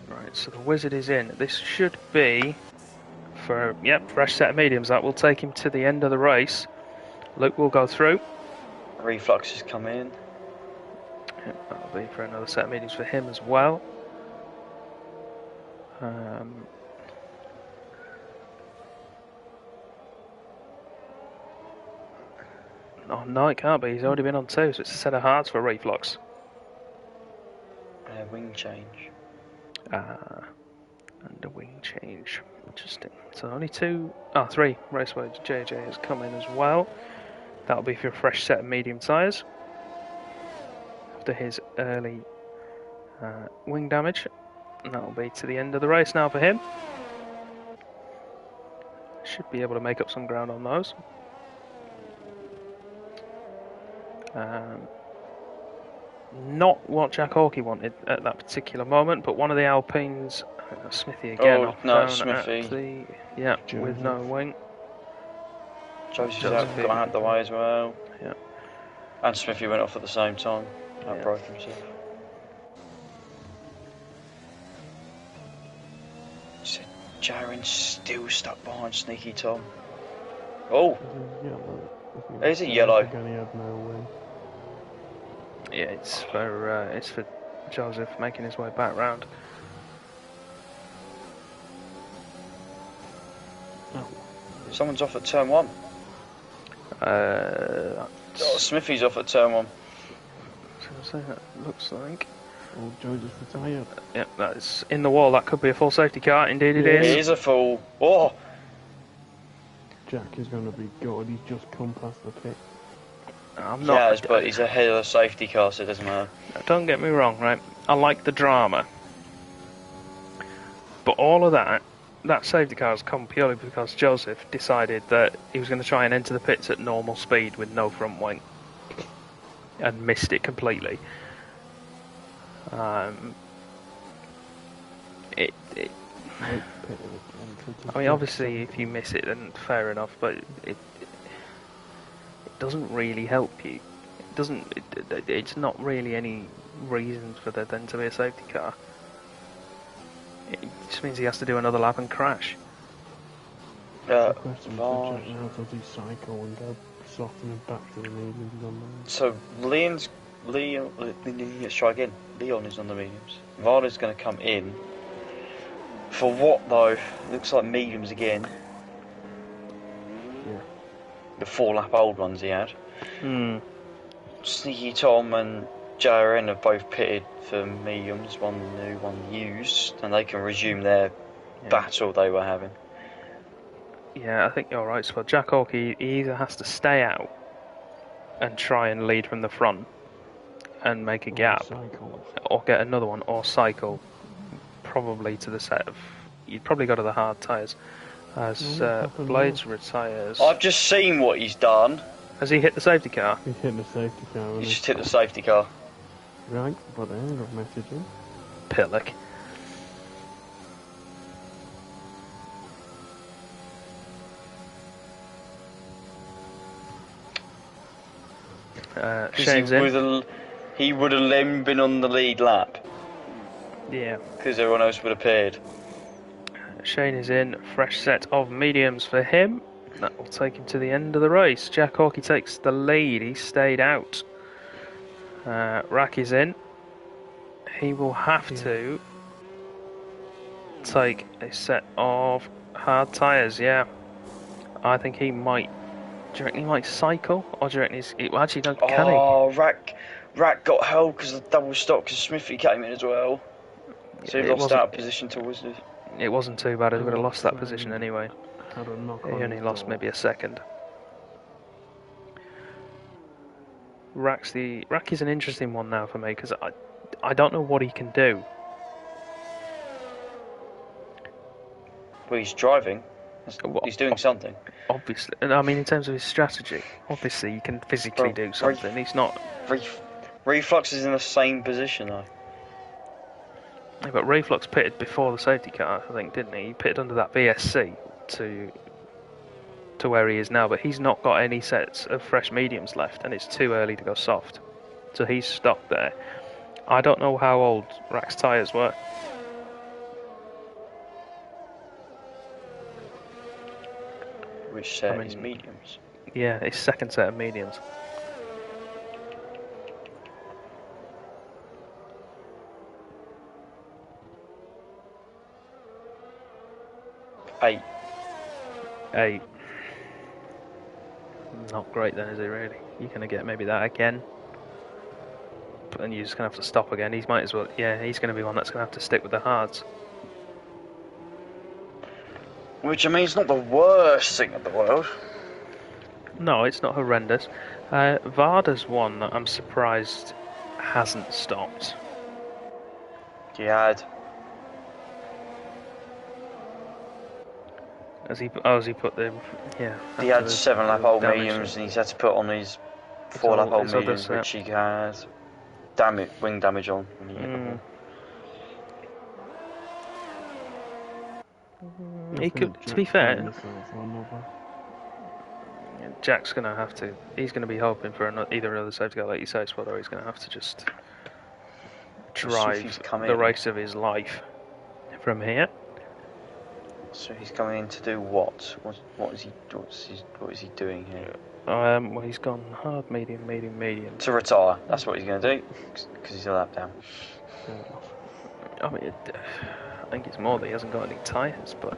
Right, so the Wizard is in. This should be for, fresh set of mediums. That will take him to the end of the race. Luke will go through. Reflux has come in. Yep, that'll be for another set of mediums for him as well. Oh no, it can't be. He's already been on 2, so it's a set of hards for Reflux. Wing change. And a wing change. Interesting. So only 3 Raceway JJ has come in as well. That'll be for a fresh set of medium tyres after his early wing damage. And that'll be to the end of the race now for him. Should be able to make up some ground on those. Not what Jack Hawkey wanted at that particular moment, but one of the Alpines, I think that's Smithy again. Oh, no, it's Smithy. With no wing. Joseph's gone out the way as well. Yeah. And Smithy went off at the same time. That Yeah. broke himself. So Jaren's still stuck behind Sneaky Tom. Oh, is it yellow? Again, he had no win. Yeah, it's for Joseph making his way back round. Someone's off at turn 1. Oh, Smithy's off at turn 1. So that looks like. Oh, Joseph retired. Yep, that's in the wall. That could be a full safety car. Indeed, it It is. is a full. Oh, Jack is going to be gutted. He's just come past the pit. I'm not. yes, but he's ahead of the safety car, so it doesn't matter. Don't get me wrong, right? I like the drama, but all of that safety car has come purely because Joseph decided that he was going to try and enter the pits at normal speed with no front wing, and missed it completely. I mean, obviously, if you miss it, then fair enough, but it doesn't really help you. It doesn't. It's not really any reason for there then to be a safety car. It just means he has to do another lap and crash. The question is, Jack now does he cycle and go soften him back to the mediums on there? So let's try again. Leon is on the mediums. Varda's going to come in. For what though? Looks like mediums again. Yeah. The 4-lap old ones he had. Sneaky Tom and JRN have both pitted for mediums, one new, one used, and they can resume their battle they were having. Yeah, I think you're right, Spud. Jack Hawkey, he either has to stay out and try and lead from the front and make a gap, or get another one, or cycle probably to the set of. You'd probably go to the hard tyres. As Blades retires. I've just seen what he's done. Has he hit the safety car? He's hit the safety car. He's just hit the safety car. Right, but I got a message in. Pillock. Shane's in. He would have then been on the lead lap. Yeah. Because everyone else would have appeared. Shane is in. Fresh set of mediums for him. That will take him to the end of the race. Jack Hawkey takes the lead. He stayed out. Rack is in. He will have to take a set of hard tyres. Yeah. I think he might. Do you reckon he might cycle? Or do you reckon he's... Well, actually, no, can he? Oh, Rack got held because of the double stop because Smithy came in as well. So he lost out position to Wizard. It wasn't too bad. He would have lost that position anyway. He only lost maybe a second. Rack is an interesting one now for me because I don't know what he can do. Well, he's driving. He's doing something. Obviously, I mean, in terms of his strategy, obviously he can physically do something. He's not. Reflux is in the same position though. Yeah, but Reflux pitted before the safety car, I think, didn't he? He pitted under that VSC to where he is now, but he's not got any sets of fresh mediums left, and it's too early to go soft. So he's stuck there. I don't know how old Rack's tyres were. Which set is mediums? Yeah, his second set of mediums. Eight. Not great then, is it really? You're going to get maybe that again. But then you're just going to have to stop again. He might as well... Yeah, he's going to be one that's going to have to stick with the hards. Which, I mean, it's not the worst thing in the world. No, it's not horrendous. Varda's one that I'm surprised hasn't stopped. He had. Has he put the... Yeah. He had 7-lap old mediums and he's had to put on his 4-lap old mediums, which he has wing damage on. He could, to be fair... Jack's going to have to. He's going to be hoping for either another safety car, like you say, Spot, or he's going to have to just drive the race of his life from here. So he's coming in to do what? What is he doing here? Well, he's gone hard, medium. To retire. That's what he's going to do, because he's a lap down. I mean, I think it's more that he hasn't got any tyres, but...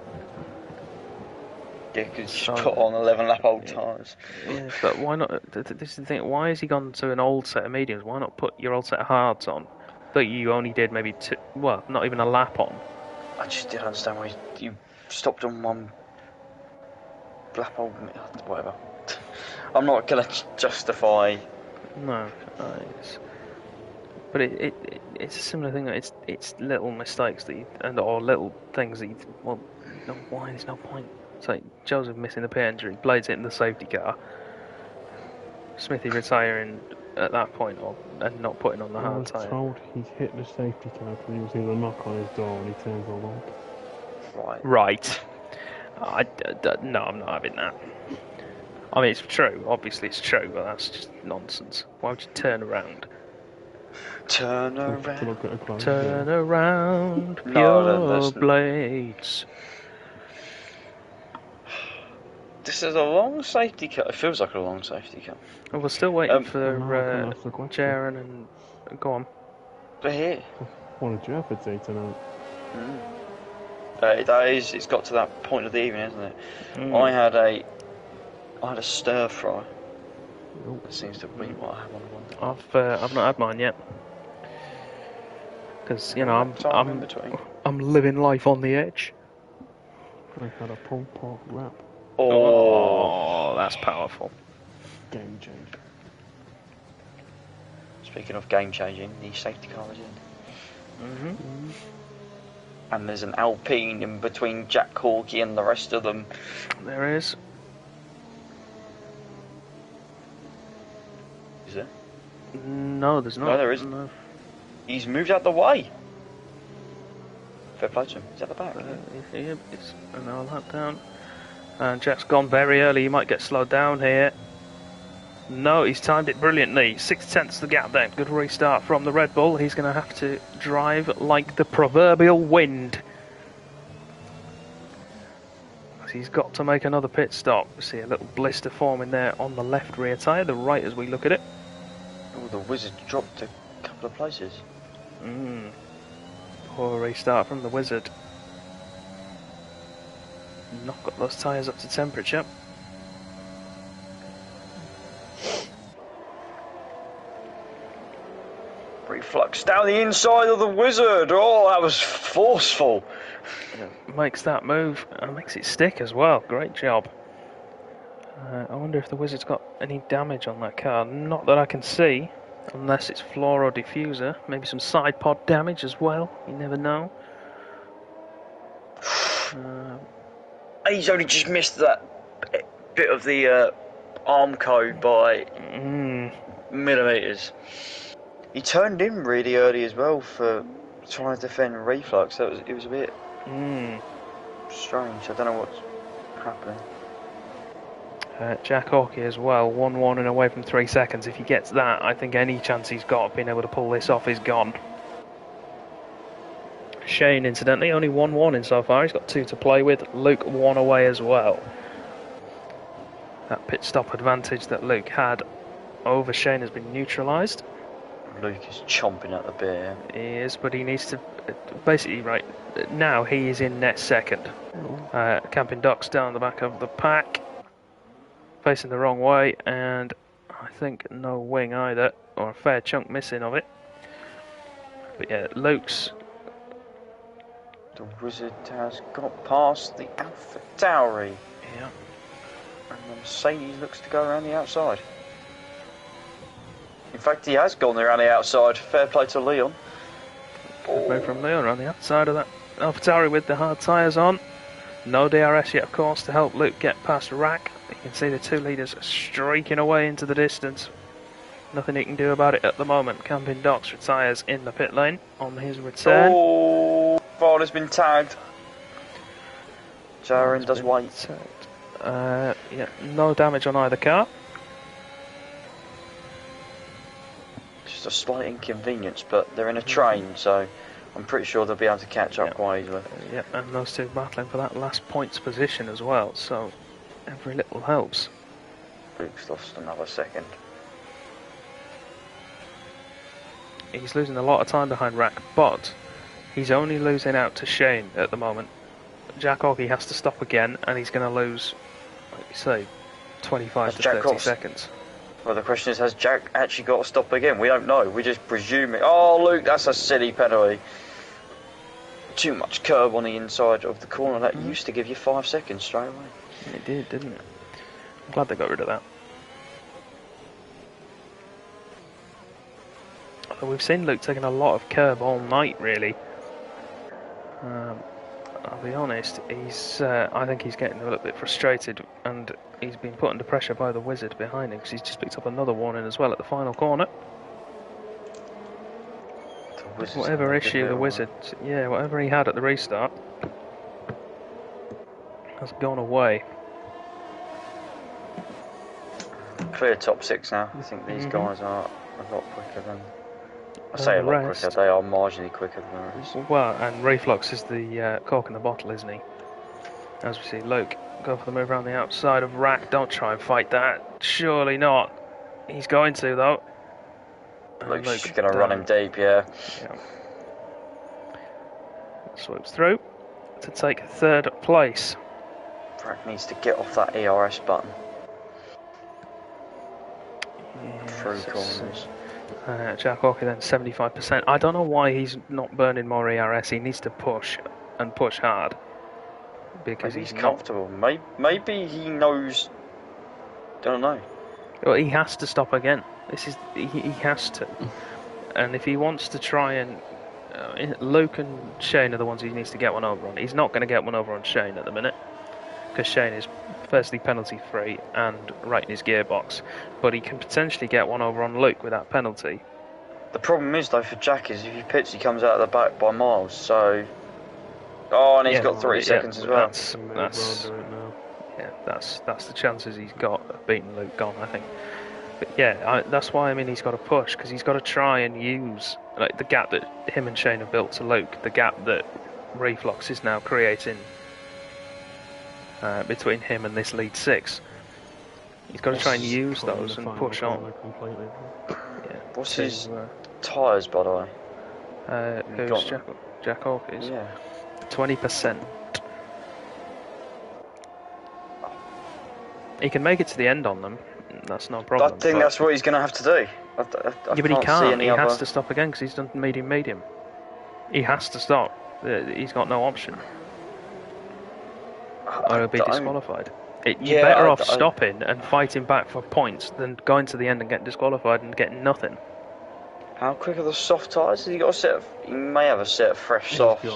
Yeah, because he's put on 11 lap old tyres. Yeah, but why not... This is the thing, why has he gone to an old set of mediums? Why not put your old set of hards on that you only did maybe two... Well, not even a lap on? I just didn't understand why you stopped on one lap old... Whatever. I'm not going to justify... No, but it's a similar thing. It's little mistakes that or little things that well, no, why? There's no point. It's like Joseph missing the pit injury, Blades hitting the safety car, Smithy retiring at that point, and not putting on the hard tyre. I was told he's hit the safety car because he was going to knock on his door and he turns the lock. Right. No, I'm not having that. I mean, it's true. Obviously, it's true, but that's just nonsense. Why would you turn around? Turn around. Turn around, pure Blades. This is a long safety car. It feels like a long safety car. Oh, we're still waiting for Jaron and... Go on. They're here. What did you have to say tonight? It's got to that point of the evening, isn't it? I had a stir fry. That seems to be what I have on one. I've not had mine yet. Because I'm living life on the edge. I had a pulled pork wrap. Oh, that's powerful. Game changer. Speaking of game changing, the safety car is in. And there's an Alpine in between Jack Corky and the rest of them. There is. Is there? No, there's not. No, there isn't. No. He's moved out the way. Fair play to him. He's at the back. It's an hour lap down. And Jack's gone very early. He might get slowed down here. No, he's timed it brilliantly. 6/10 the gap there. Good restart from the Red Bull. He's going to have to drive like the proverbial wind. He's got to make another pit stop. See a little blister forming there on the left rear tyre, the right as we look at it. Oh, the Wizard dropped a couple of places. Poor restart from the Wizard. Not got those tyres up to temperature. Reflux down the inside of the Wizard. Oh, that was forceful. Makes that move and makes it stick as well. Great job. I wonder if the Wizard's got any damage on that car. Not that I can see, unless it's floor or diffuser. Maybe some side pod damage as well. You never know. He's only just missed that bit of the arm code by millimetres. He turned in really early as well for trying to defend Reflux. It was a bit strange. I don't know what's happening. Jack Hawkey as well, 1-1 and away from 3 seconds. If he gets that, I think any chance he's got of being able to pull this off is gone. Shane, incidentally, only 1-1 in so far. He's got 2 to play with. Luke 1 away as well. That pit stop advantage that Luke had over Shane has been neutralised. Luke is chomping at the bit. He is, but he needs to... Basically, right, now he is in net second. Camping Doc's down the back of the pack. Facing the wrong way, and I think no wing either, or a fair chunk missing of it. But yeah, Luke's... The Wizard has got past the Alpha Tauri. Yeah. And the Mercedes looks to go around the outside. In fact, he has gone around the outside. Fair play to Leon. Away from Leon around the outside of that Alpha Tauri with the hard tyres on. No DRS yet, of course, to help Luke get past Rack. You can see the 2 leaders streaking away into the distance. Nothing he can do about it at the moment. Camping Docs retires in the pit lane on his return. Oh, Ford has been tagged. Jaron does wait. Yeah, no damage on either car. Just a slight inconvenience, but they're in a train, so I'm pretty sure they'll be able to catch up quite easily. Yeah, and those two battling for that last points position as well, so every little helps. Luke's lost another second. He's losing a lot of time behind Rack, but he's only losing out to Shane at the moment. Jack Oggy has to stop again, and he's going to lose, like you say, 25 to 30 seconds. Well, the question is, has Jack actually got to stop again? We don't know. We're just presuming. Oh, Luke, that's a silly penalty. Too much curb on the inside of the corner. That used to give you 5 seconds straight away. It did, didn't it? I'm glad they got rid of that. Although we've seen Luke taking a lot of curb all night, really. I'll be honest, I think he's getting a little bit frustrated, and he's been put under pressure by the Wizard behind him, because he's just picked up another warning as well at the final corner. Whatever issue the Wizard, whatever he had at the restart, has gone away. Clear top 6 now. I think these guys are a lot quicker than... I say a lot quicker, they are marginally quicker than the rest. Well, and Reflux is the cork in the bottle, isn't he? As we see Luke go for the move around the outside of Rack. Don't try and fight that. Surely not. He's going to, though. Luke's going to run him deep, yeah. Swoops through to take 3rd place. Rack needs to get off that ERS button. Through corners. Jack Hawker then 75%. I don't know why he's not burning more ERS. He needs to push and push hard. Because maybe he's comfortable. Maybe he knows. Don't know. Well, he has to stop again. He has to. And if he wants to try and Luke and Shane are the ones he needs to get one over on. He's not going to get one over on Shane at the minute, because Shane is firstly penalty free and right in his gearbox, but he can potentially get one over on Luke with that penalty. The problem is though for Jack is if he pits, he comes out of the back by miles, so and he's got 3 seconds as well. That's the chances he's got of beating Luke gone, I think. But that's why he's got to push, because he's got to try and use the gap that him and Shane have built to Luke, the gap that Reflux is now creating between him and this lead 6. He's got to try and use those and push on. What's his tyres, by the way? Who's Jack Hawkins? Yeah. 20%. He can make it to the end on them. That's no problem. I think that's what he's going to have to do. But he can't. He has to stop again because he's done medium. He has to stop. He's got no option. Or he'll be disqualified. You're better off stopping and fighting back for points than going to the end and getting disqualified and getting nothing. How quick are the soft tyres? Has he got a set of? He may have a set of fresh softs. He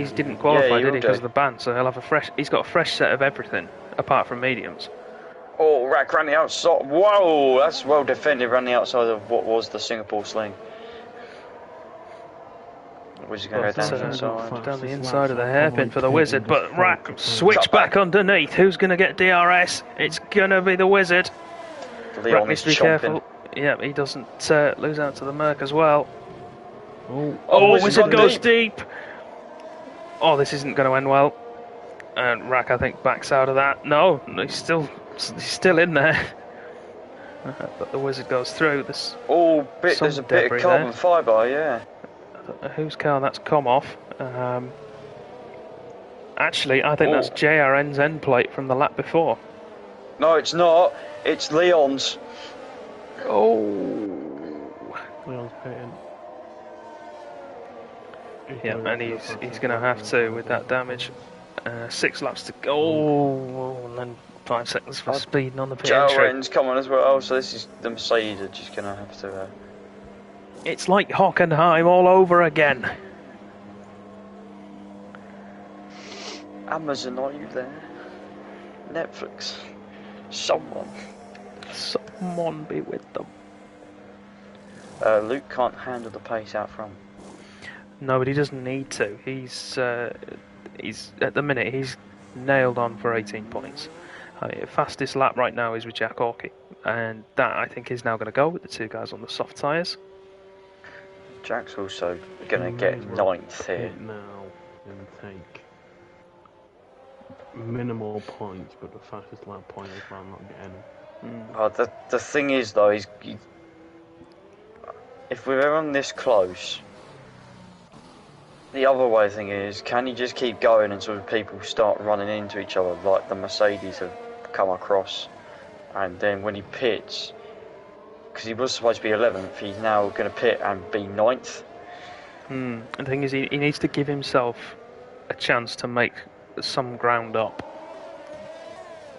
didn't qualify, did he, because of the ban? So he'll have a fresh. He's got a fresh set of everything apart from mediums. Oh, Rack ran the outside. Whoa, that's well defended. Ran the outside of what was the Singapore sling. Wizard going to go down the inside. Down the inside of the hairpin for the Wizard, but Rack switch back underneath. Who's going to get DRS? It's going to be the Wizard. Rack needs to be careful. Yeah, he doesn't lose out to the Merc as well. Wizard goes deep. Oh, this isn't going to end well. And Rack, I think, backs out of that. No, he's still in there. But the Wizard goes through. There's a bit of carbon fibre, yeah. I don't know whose car that's come off. Actually, I think that's JRN's end plate from the lap before. No, it's not. It's Leon's. Leon's pitting. Yeah, and he's going to have to with that damage. 6 laps to go, and then 5 seconds for speeding on the pit entry. JRN's coming as well, so this is the Mercedes are just going to have to... It's like Hockenheim all over again. Amazon, are you there? Netflix. Someone be with them. Luke can't handle the pace out front. No, but he doesn't need to. He's at the minute he's nailed on for 18 points. Fastest lap right now is with Jack Hawkey, and that I think is now going to go with the two guys on the soft tyres. Jack's also going to get ninth here. Now and take minimal points, but the fastest lap point is I'm not getting. Well, the thing is though, if we're on this close, the other way thing is, can you just keep going until people start running into each other like the Mercedes have come across, and then when he pits, because he was supposed to be 11th, he's now going to pit and be 9th. The thing is, he needs to give himself a chance to make some ground up.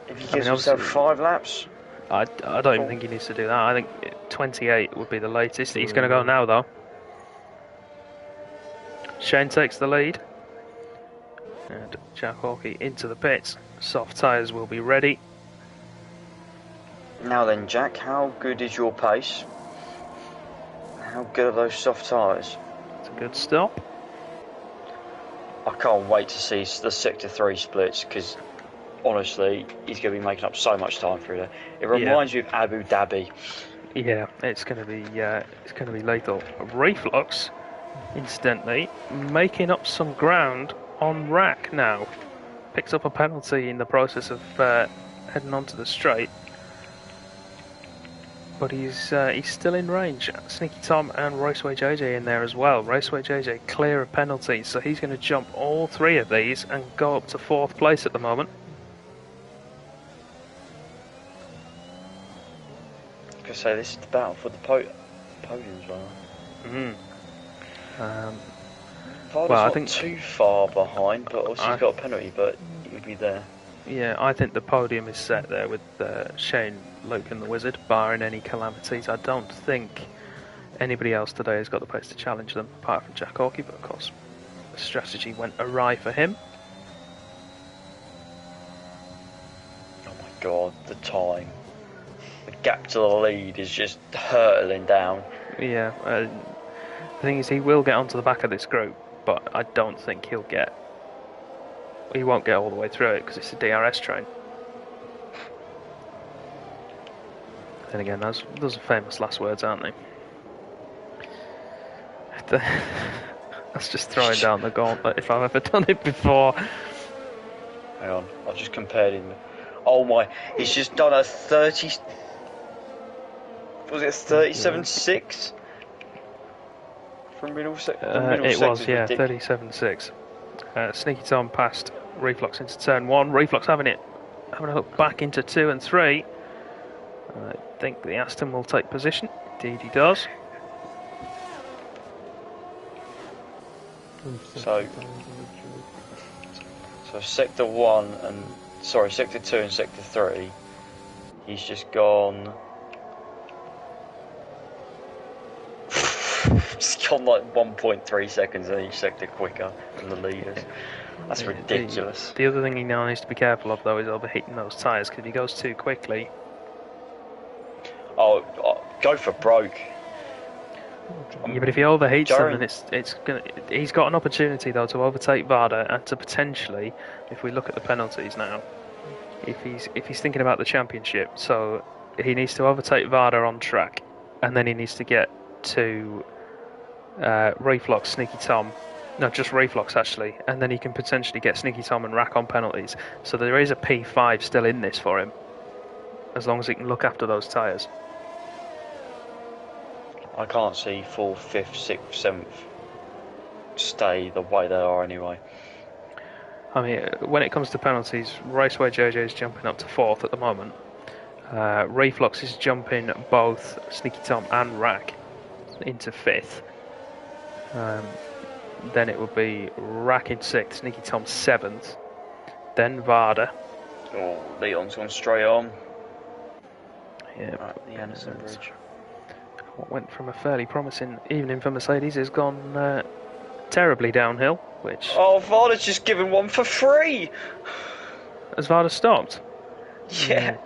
If he gives himself 5 laps? I don't even think he needs to do that. I think 28 would be the latest. He's going to go now, though. Shane takes the lead. And Jack Hawkey into the pits. Soft tyres will be ready. Now then, Jack, how good is your pace? How good are those soft tyres? It's a good stop. I can't wait to see the Sector 3 splits, because honestly, he's going to be making up so much time through there. It reminds me of Abu Dhabi. Yeah, it's going to be lethal. Reflux, incidentally, making up some ground on Rack now. Picks up a penalty in the process of heading onto the straight. But he's still in range. Sneaky Tom and Raceway JJ in there as well. Raceway JJ clear of penalties, so he's going to jump all 3 of these and go up to 4th place at the moment. I was going to say, this is the battle for the podium as well. Varda's I not think too far behind, but also he's got a penalty, but he'll be there. Yeah, I think the podium is set there with Shane, Luke and the Wizard, barring any calamities. I don't think anybody else today has got the pace to challenge them, apart from Jack Hawkey, but of course the strategy went awry for him. Oh my god, the time. The gap to the lead is just hurtling down. Yeah, the thing is, he will get onto the back of this group, but I don't think he won't get all the way through it because it's a DRS train. Then again, those are famous last words, aren't they? That's just throwing down the gauntlet if I've ever done it before. Hang on, I've just compared him. Oh my, he's just done a 30... Was it 37.6? From middle sector? It was, yeah, 37.6. Sneaky Tom passed Reflux into turn 1. Reflux having a hook back into 2 and 3. I think the Aston will take position. Indeed he does. So sector 2 and sector 3, he's just gone. He's gone like 1.3 seconds in each sector quicker than the leaders. That's ridiculous. The other thing he now needs to be careful of, though, is overheating those tyres, because if he goes too quickly. Oh, go for broke. Yeah, but if he overheats them, then he's got an opportunity though to overtake Varda and to potentially, if we look at the penalties now, if he's thinking about the championship, so he needs to overtake Varda on track, and then he needs to get to Reflux, Sneaky Tom. No, just Reflux actually, and then he can potentially get Sneaky Tom and Rack on penalties. So there is a P5 still in this for him, as long as he can look after those tyres. I can't see 4th, 5th, 6th, 7th stay the way they are anyway. I mean, when it comes to penalties, Raceway JJ is jumping up to 4th at the moment. Reflux is jumping both Sneaky Tom and Rack into 5th. Then it would be Rack in 6th, Sneaky Tom 7th, then Varda. Oh, Leon's gone straight on. Yeah, right, the Anderson Bridge. What went from a fairly promising evening for Mercedes has gone terribly downhill, which... Oh, Varda's just given one for free! Has Varda stopped? Yeah.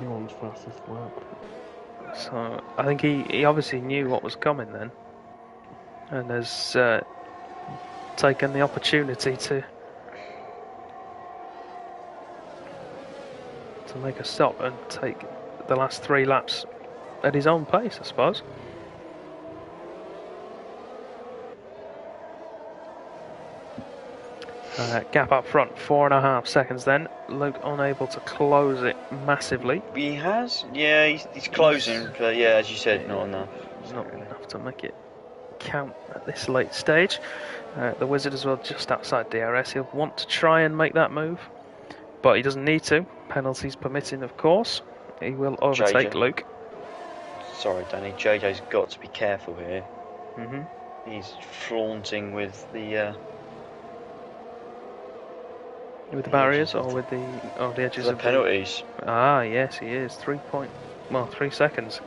He wants fastest lap. So, I think he obviously knew what was coming then, and has taken the opportunity to to make a stop and take the last 3 laps at his own pace, I suppose. Gap up front, 4.5 seconds then. Luke unable to close it massively. He has? Yeah, he's closing, but yeah, as you said, not enough. Not enough to make it count at this late stage. The Wizard as well, just outside DRS. He'll want to try and make that move, but he doesn't need to. Penalties permitting, of course. He will overtake Luke. Sorry, Danny. JJ's got to be careful here. Mm-hmm. He's flaunting with the... With the barriers or with the edges of the penalties. Ah, yes, he is. 3 seconds.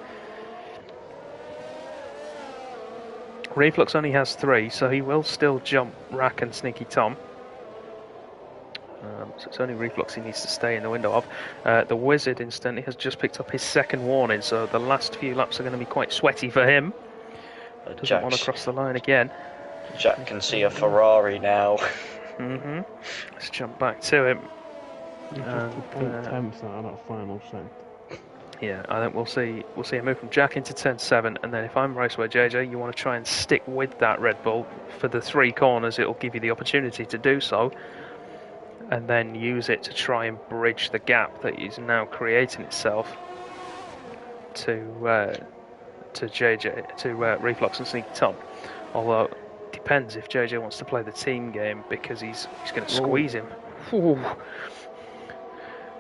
Reflux only has 3, so he will still jump Rack and Sneaky Tom. So it's only Reflux he needs to stay in the window of. The Wizard, incidentally, has just picked up his 2nd warning, so the last few laps are going to be quite sweaty for him. Doesn't want to cross the line again. Jack can see a Ferrari now. Mm-hmm. Let's jump back to him. Attempts out of that final sector. Yeah, I think we'll see a move from Jack into turn 7, and then if I'm Raceway JJ, you want to try and stick with that Red Bull for the 3 corners. It'll give you the opportunity to do so, and then use it to try and bridge the gap that is now creating itself to Reflux and Sneaky Tom. Although depends if JJ wants to play the team game, because he's going to squeeze him. Ooh.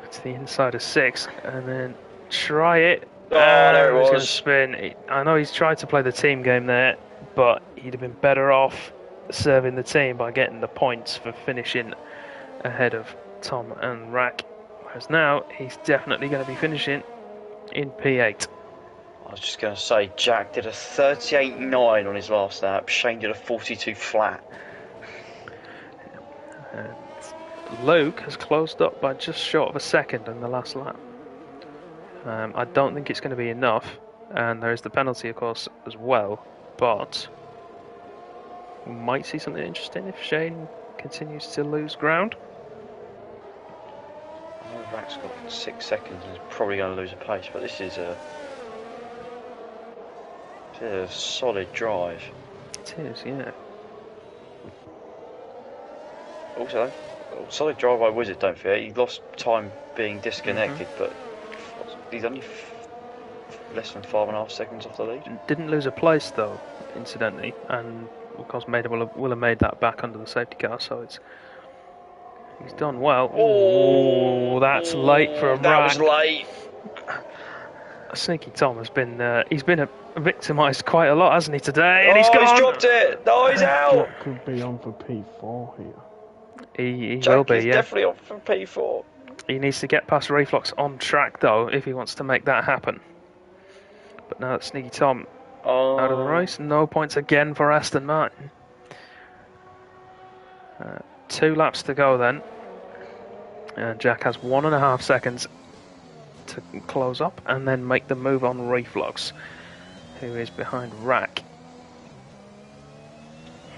It's the inside of 6, and then try it. Oh, there it was. He's going to spin. I know he's tried to play the team game there, but he'd have been better off serving the team by getting the points for finishing ahead of Tom and Rack. Whereas now he's definitely going to be finishing in P8. I was just going to say, Jack did a 38.9 on his last lap. Shane did a 42 flat. Luke has closed up by just short of a second in the last lap. I don't think it's going to be enough, and there is the penalty, of course, as well. But we might see something interesting if Shane continues to lose ground. I know Rack's got 6 seconds and is probably going to lose a pace, but this is a solid drive. It is, yeah. Also, solid drive by Wizard, don't forget. He lost time being disconnected, but he's only less than 5.5 seconds off the lead. Didn't lose a place, though, incidentally, and of course will have made that back under the safety car, so he's done well. Oh, that's late for a That Rack. was late. Sneaky Tom has been victimised quite a lot, hasn't he, today? And he's gone. He's dropped it. No, he's out. Jack could be on for P4 here. He Jack will be, is yeah. definitely on for P4. He needs to get past Reflux on track, though, if he wants to make that happen. But now that Sneaky Tom out of the race, no points again for Aston Martin. 2 laps to go then. And Jack has 1.5 seconds to close up and then make the move on Reflux, who is behind Rack.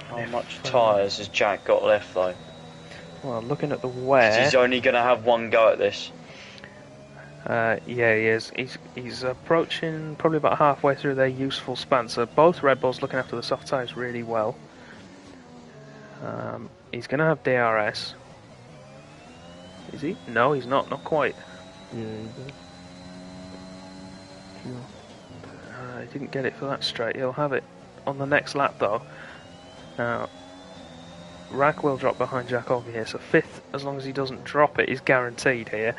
How much tyres has Jack got left, though? Well, looking at the wear, He's only going to have one go at this. yeah, he is. He's approaching probably about halfway through their useful span. So both Red Bulls looking after the soft tyres really well. He's going to have DRS. Is he? No, he's not. Not quite. Yeah, he did. He didn't get it for that straight. He'll have it on the next lap, though. Now, Rack will drop behind Jack over here, so 5th, as long as he doesn't drop it, is guaranteed here.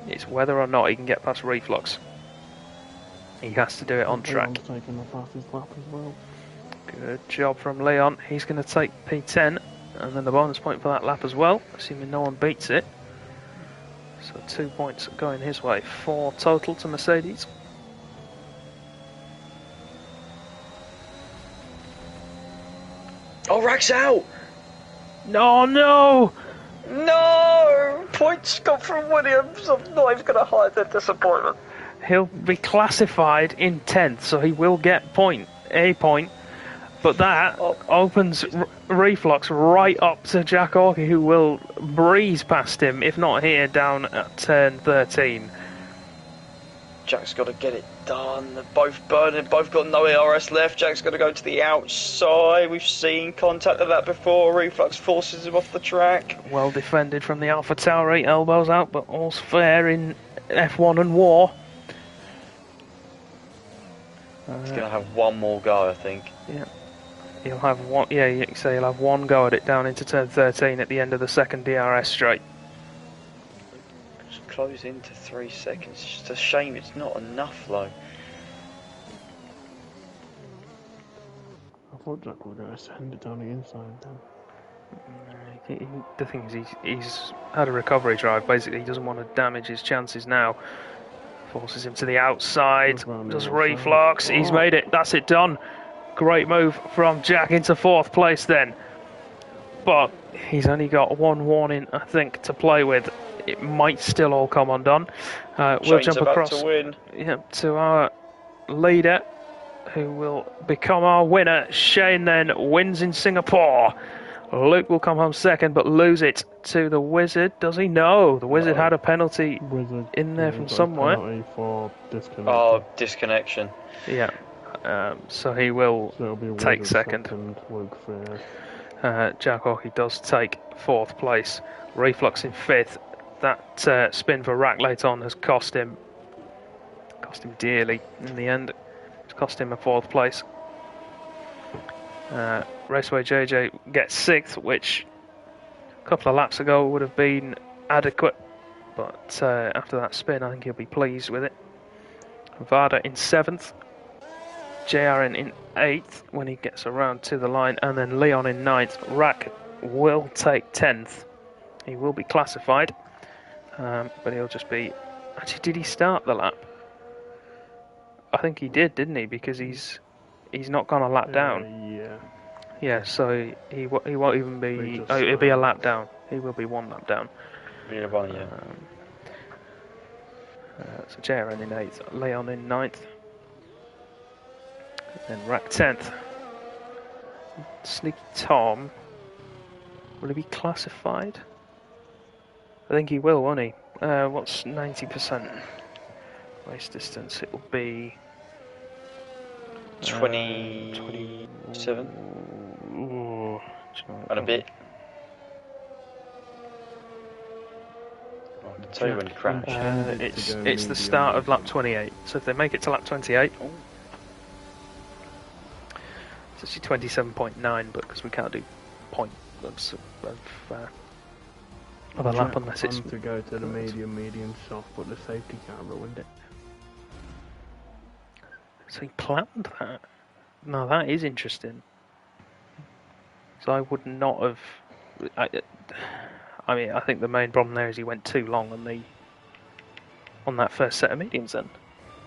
It's whether or not he can get past Reflux. He has to do it on track. Leon's taking the fastest lap as well. Good job from Leon. He's going to take P10, and then the bonus point for that lap as well, assuming no one beats it. So 2 points going his way. 4 total to Mercedes. Oh, Rack's out! No, no! No! Points got from Williams. I'm not even going to hide the disappointment. He'll be classified in 10th, so he will get a point But that Oh. opens Reflux right up to Jack Orkey, who will breeze past him, if not here, down at turn 13. Jack's got to get it done. They're both burning, both got no ERS left. Jack's got to go to the outside. We've seen contact of that before. Reflux forces him off the track. Well defended from the Alpha Tauri, elbows out, but all's fair in F1 and war. He's going to have one more go, I think. Yeah. He'll have one. Yeah, you can say he'll have one go at it down into turn 13 at the end of the second DRS straight. Just close into 3 seconds. It's just a shame it's not enough, though. I thought Jack was going to send it down the inside then. The thing is, he's had a recovery drive. Basically, he doesn't want to damage his chances now. Forces him to the outside. Does Reflux. He's made it. That's it done. Great move from Jack into 4th place then. But he's only got one warning, I think, to play with. It might still all come undone. We'll jump across to our leader, who will become our winner. Shane then wins in Singapore. Luke will come home second, but lose it to the Wizard. Does he? No. The Wizard had a penalty in there from somewhere. Penalty for disconnection. Oh, disconnection. Yeah. So he will take second. Luke Jack Orkey does take 4th place. Reflux in 5th. That spin for Rack late on has cost him dearly in the end. It's cost him a 4th place. Raceway JJ gets 6th, which a couple of laps ago would have been adequate, but after that spin I think he'll be pleased with it. Vada in 7th, JRN in 8th when he gets around to the line, and then Leon in 9th. Rack will take 10th. He will be classified, but he'll just be... Actually, did he start the lap? I think he did, didn't he? Because he's not gone a lap down. Yeah. Yeah, so he won't even be... it'll be a lap down. He will be 1 lap down. Yeah. So JRN in 8th, Leon in 9th. Then Rack 10th. Sneaky Tom. Will he be classified? I think he will, won't he? What's 90% race distance? It will be 27 and a bit. I can tell you when you crash. It's the start of lap 28. So if they make it to lap 28, it's actually 27.9, but because we can't do point of a lap unless it's to go to the medium soft, but the safety car ruined it. So he planned that. No, that is interesting. So I would not have. I mean, I think the main problem there is he went too long on that first set of mediums. Then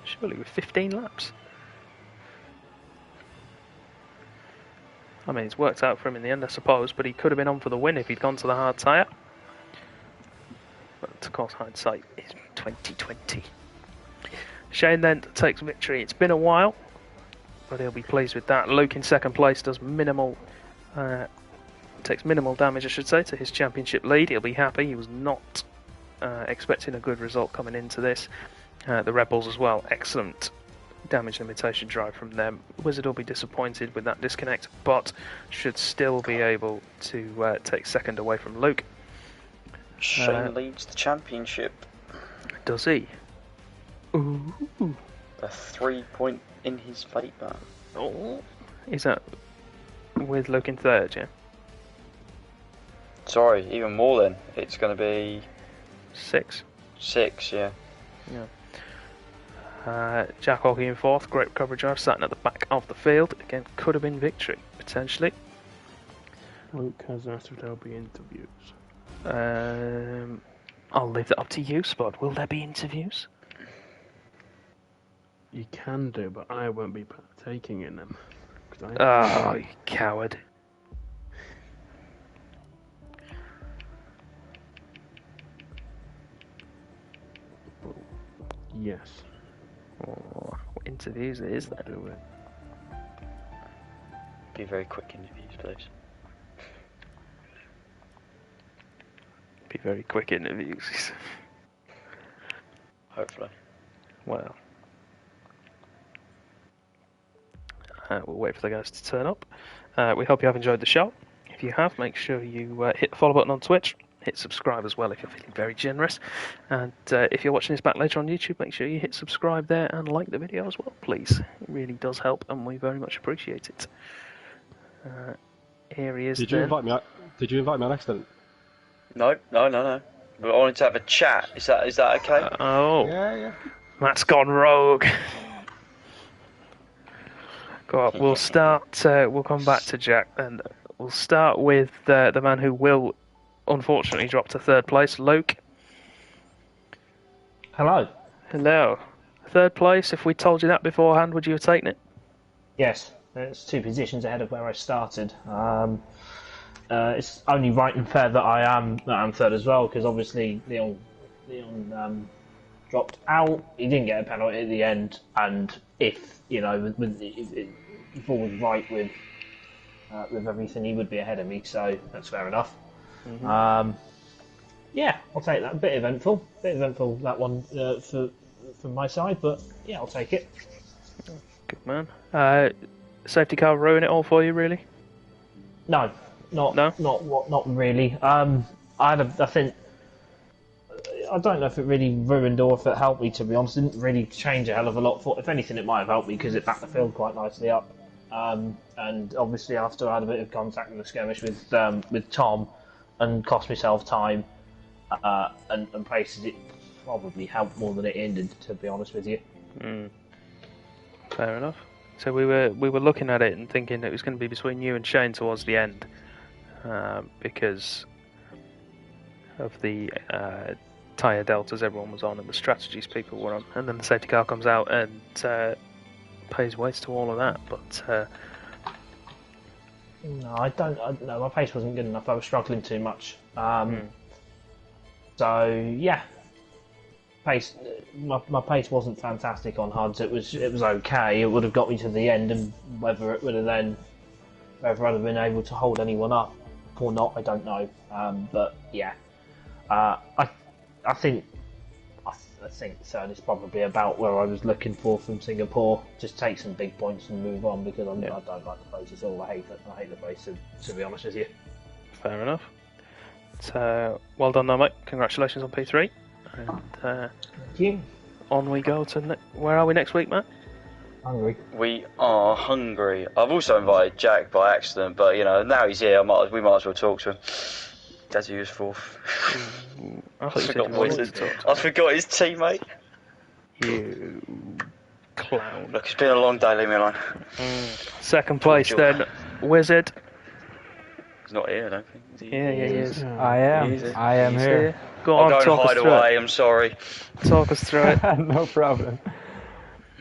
surely with 15 laps. I mean, it's worked out for him in the end, I suppose, but he could have been on for the win if he'd gone to the hard tyre. But of course, hindsight is 2020. Shane then takes victory. It's been a while, but he'll be pleased with that. Luke in 2nd place does takes minimal damage, I should say, to his championship lead. He'll be happy. He was not expecting a good result coming into this. The Red Bulls as well, excellent damage limitation drive from them. Wizard will be disappointed with that disconnect, but should still be able to take second away from Luke. Shane leads the championship. Does he? Ooh. A 3-point in his favour. Oh. Is that with Luke in 3rd, yeah? Sorry, even more then. It's going to be 6. 6, yeah. Jack Orkey in 4th, great recovery drive, starting at the back of the field. Again, could have been victory, potentially. Luke has asked if there'll be interviews. I'll leave that up to you, Spud. Will there be interviews? You can do, but I won't be partaking in them. Oh, you coward. Yes. Oh, what interviews it is then? Do it. Be very quick interviews, please. Be very quick interviews. Hopefully. Well, we'll wait for the guys to turn up. We hope you have enjoyed the show. If you have, make sure you hit the follow button on Twitch. Hit subscribe as well if you're feeling very generous. And if you're watching this back later on YouTube, make sure you hit subscribe there and like the video as well, please. It really does help, and we very much appreciate it. Here he is. Did you invite me on accident? No. We wanted to have a chat. Is that okay? Yeah. That's gone rogue. Go on, we'll start. We'll come back to Jack, and we'll start with the man who will, unfortunately, drop to third place, Luke. Hello. Hello. Third place. If we told you that beforehand, would you have taken it? Yes, it's 2 positions ahead of where I started. It's only right and fair that I am third as well, because obviously Leon dropped out. He didn't get a penalty at the end, and if all was right with everything, he would be ahead of me. So that's fair enough. Mm-hmm. Yeah, I'll take that. Bit eventful that one from my side, but yeah, I'll take it. Good man. Safety car ruin it all for you, really? No, not really. I think I don't know if it really ruined or if it helped me. To be honest, it didn't really change a hell of a lot. If anything, it might have helped me because it backed the field quite nicely up. And obviously, after I had a bit of contact with the skirmish with Tom, and cost myself time and places, it probably helped more than it hindered. To be honest with you. Fair enough. So we were looking at it and thinking it was going to be between you and Shane towards the end, because of the tyre deltas everyone was on and the strategies people were on, and then the safety car comes out and pays waste to all of that. But no, I don't. No, my pace wasn't good enough. I was struggling too much. So yeah. Pace, my pace wasn't fantastic on HUDs. It was okay. It would have got me to the end, and whether I'd have been able to hold anyone up or not, I don't know. But yeah, I think third is probably about where I was looking for from Singapore. Just take some big points and move on, because I don't like the place at all. I hate the place, to be honest with you. Fair enough. So, well done, though, mate. Congratulations on P3. And Thank you. On we go to where are we next week, Matt? Hungry. We are hungry. I've also invited Jack by accident, but now he's here. We might as well talk to him. As he was fourth. I forgot his teammate. You clown. Look, it's been a long day. Leave me alone. Second place then, Wizard. He's not here, I don't think. Is he? Yeah, he is. I am here. Go on, I'll go talk and us hide through away. it. I'm sorry. Talk us through it. No problem.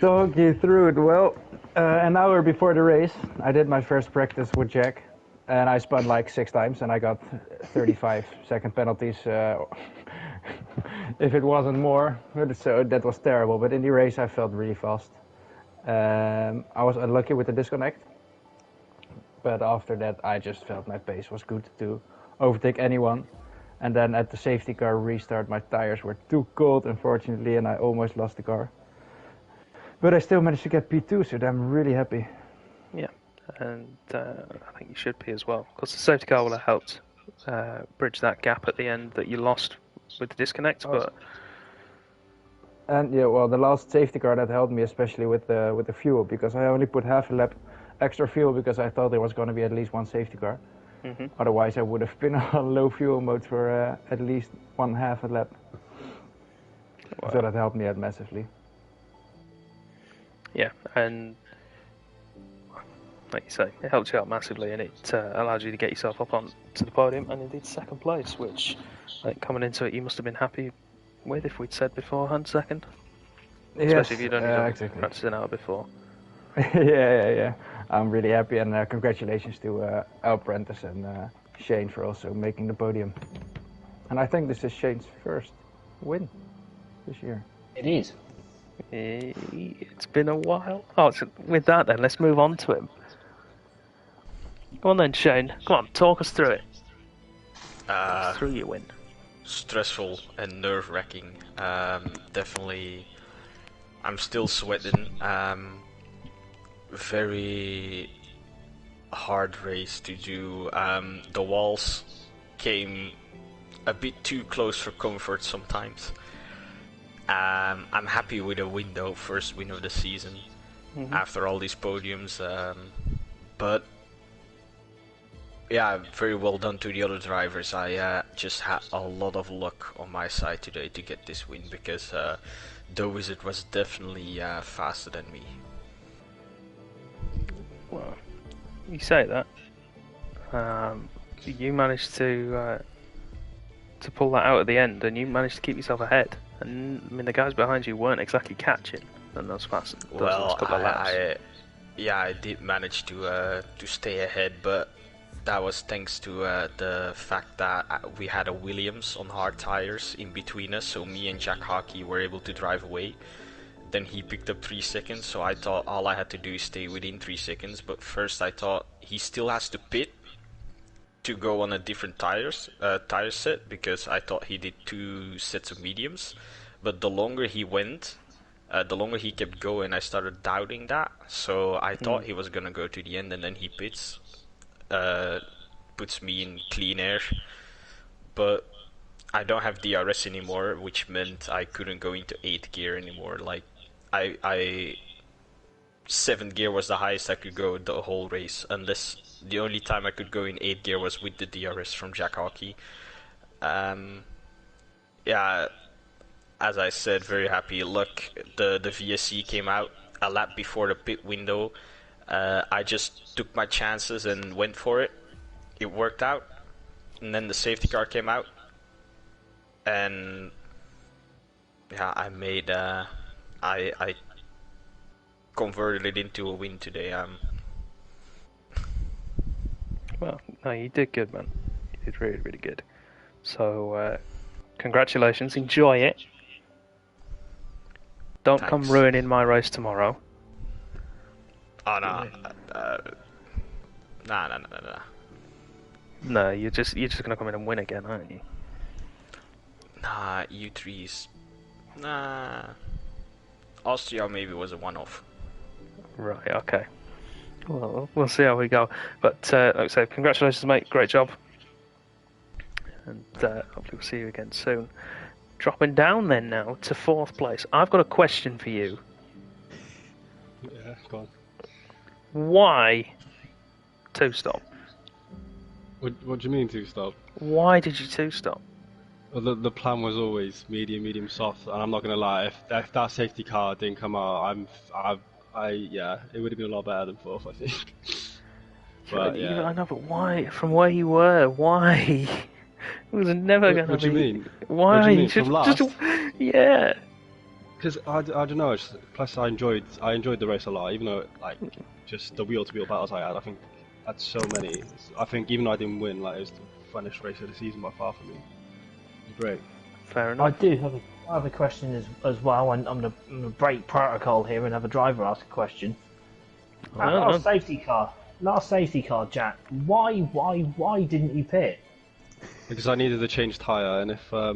Talk you through it. Well, an hour before the race, I did my first practice with Jack, and I spun like 6 times, and I got 35-second penalties. If it wasn't more, so that was terrible. But in the race, I felt really fast. I was unlucky with the disconnect, but after that, I just felt my pace was good to overtake anyone. And then at the safety car restart, my tires were too cold, unfortunately, and I almost lost the car. But I still managed to get P2, so I'm really happy. Yeah, and I think you should be as well, because the safety car will have helped bridge that gap at the end that you lost with the disconnect. But and yeah, well, the last safety car that helped me, especially with the fuel, because I only put half a lap extra fuel because I thought there was going to be at least one safety car. Mm-hmm. Otherwise, I would have been on low fuel mode for at least 1/2 a lap. Wow. So that helped me out massively. Yeah, and like you say, it helped you out massively, and it allowed you to get yourself up on to the podium, and indeed second place, which, coming into it, you must have been happy with if we'd said beforehand second. Yes, especially if you'd only done exactly. practice an hour before. Yeah. I'm really happy, and congratulations to Al Prentice and Shane for also making the podium. And I think this is Shane's first win this year. It is. It's been a while. Oh, so with that then, let's move on to him. Come on then, Shane. Come on, talk us through it. Through your win. Stressful and nerve-wracking. Definitely, I'm still sweating. Very hard race to do. The walls came a bit too close for comfort sometimes. I'm happy with a win though, first win of the season after all these podiums. But yeah, very well done to the other drivers. I just had a lot of luck on my side today to get this win because the Wizard was definitely faster than me. Well, you say that. You managed to pull that out at the end, and you managed to keep yourself ahead. And I mean, the guys behind you weren't exactly catching in those fast. Well, couple of laps. I did manage to stay ahead, but that was thanks to the fact that we had a Williams on hard tires in between us, so me and Jack Hockey were able to drive away. Then he picked up 3 seconds, so I thought all I had to do is stay within 3 seconds. But first I thought he still has to pit to go on a different tire set, because I thought he did 2 sets of mediums. But the longer he went, the longer he kept going, I started doubting that. So I thought he was gonna go to the end, and then he pits, puts me in clean air. But I don't have DRS anymore, which meant I couldn't go into 8th gear anymore. Like, I 7th gear was the highest I could go the whole race, unless the only time I could go in 8th gear was with the DRS from Jack Hockey. Yeah, as I said, very happy. Look, the VSC came out a lap before the pit window. I just took my chances and went for it. It worked out. And then the safety car came out. And yeah, I made I converted it into a win today. Well, no, you did good, man. You did really, really good. So, congratulations. Enjoy it. Don't Thanks. come ruining my race tomorrow. Oh no, nah. No, you're just gonna come in and win again, aren't you? Nah, EU3's... Nah... Austria maybe was a one-off. Right, okay. Well, we'll see how we go. But, like I say, congratulations, mate. Great job. And hopefully we'll see you again soon. Dropping down then now to 4th place. I've got a question for you. Yeah, go on. Why 2-stop? What do you mean 2-stop? Why did you 2-stop? Well, the plan was always medium, soft, and I'm not gonna lie. If that safety car didn't come out, yeah, it would have been a lot better than 4th, I think. But yeah, I know, but why? From where you were, why? It was never gonna be. What do you mean? Why? What do you mean, from last? Yeah. Because I don't know. Plus, I enjoyed the race a lot, even though like just the wheel-to-wheel battles I had. I think I had so many. I think even though I didn't win, like it was the funnest race of the season by far for me. It was great. Fair enough. I have a question as well, and I'm gonna break protocol here and have a driver ask a question. Last safety car, Jack. Why didn't you pit? Because I needed to change tyre, and if I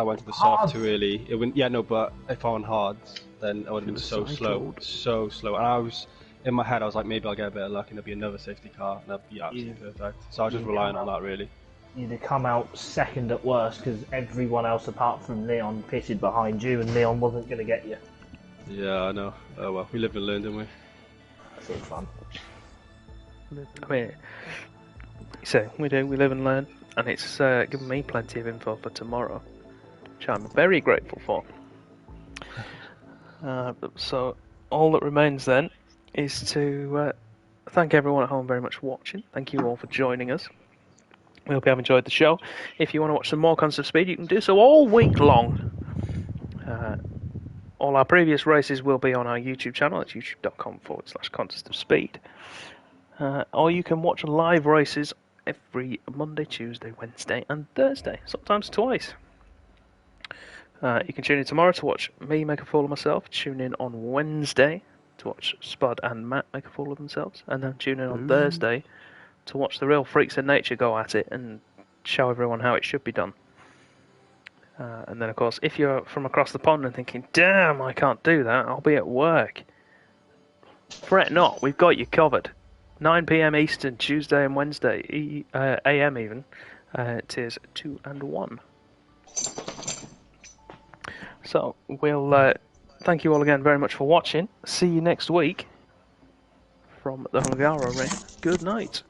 went to the soft too early, it wouldn't. Yeah, no, but if I went hards, then I would have been so slow. And I was in my head, I was like, maybe I'll get a bit of luck, and there'll be another safety car, and that'd be absolutely perfect. So I was just relying on that, really. You'd have come out second at worst because everyone else apart from Leon pitted behind you, and Leon wasn't going to get you. Yeah, I know. Oh well, we lived and learned, didn't we? That's all fun. I mean, so we live and learn, and it's given me plenty of info for tomorrow, which I'm very grateful for. So all that remains then is to thank everyone at home very much for watching. Thank you all for joining us. We hope you have enjoyed the show. If you want to watch some more Concept of Speed, you can do so all week long. All our previous races will be on our YouTube channel. It's youtube.com/Contest of Speed. Or you can watch live races every Monday, Tuesday, Wednesday and Thursday, sometimes twice. You can tune in tomorrow to watch me make a fool of myself. Tune in on Wednesday to watch Spud and Matt make a fool of themselves. And then tune in on Thursday to watch the real freaks of nature go at it and show everyone how it should be done. And then, of course, if you're from across the pond and thinking, damn, I can't do that, I'll be at work. Fret not, we've got you covered. 9 p.m. Eastern, Tuesday and Wednesday, AM even. It is 2 and 1. So, we'll thank you all again very much for watching. See you next week from the Hungaro Ring. Good night.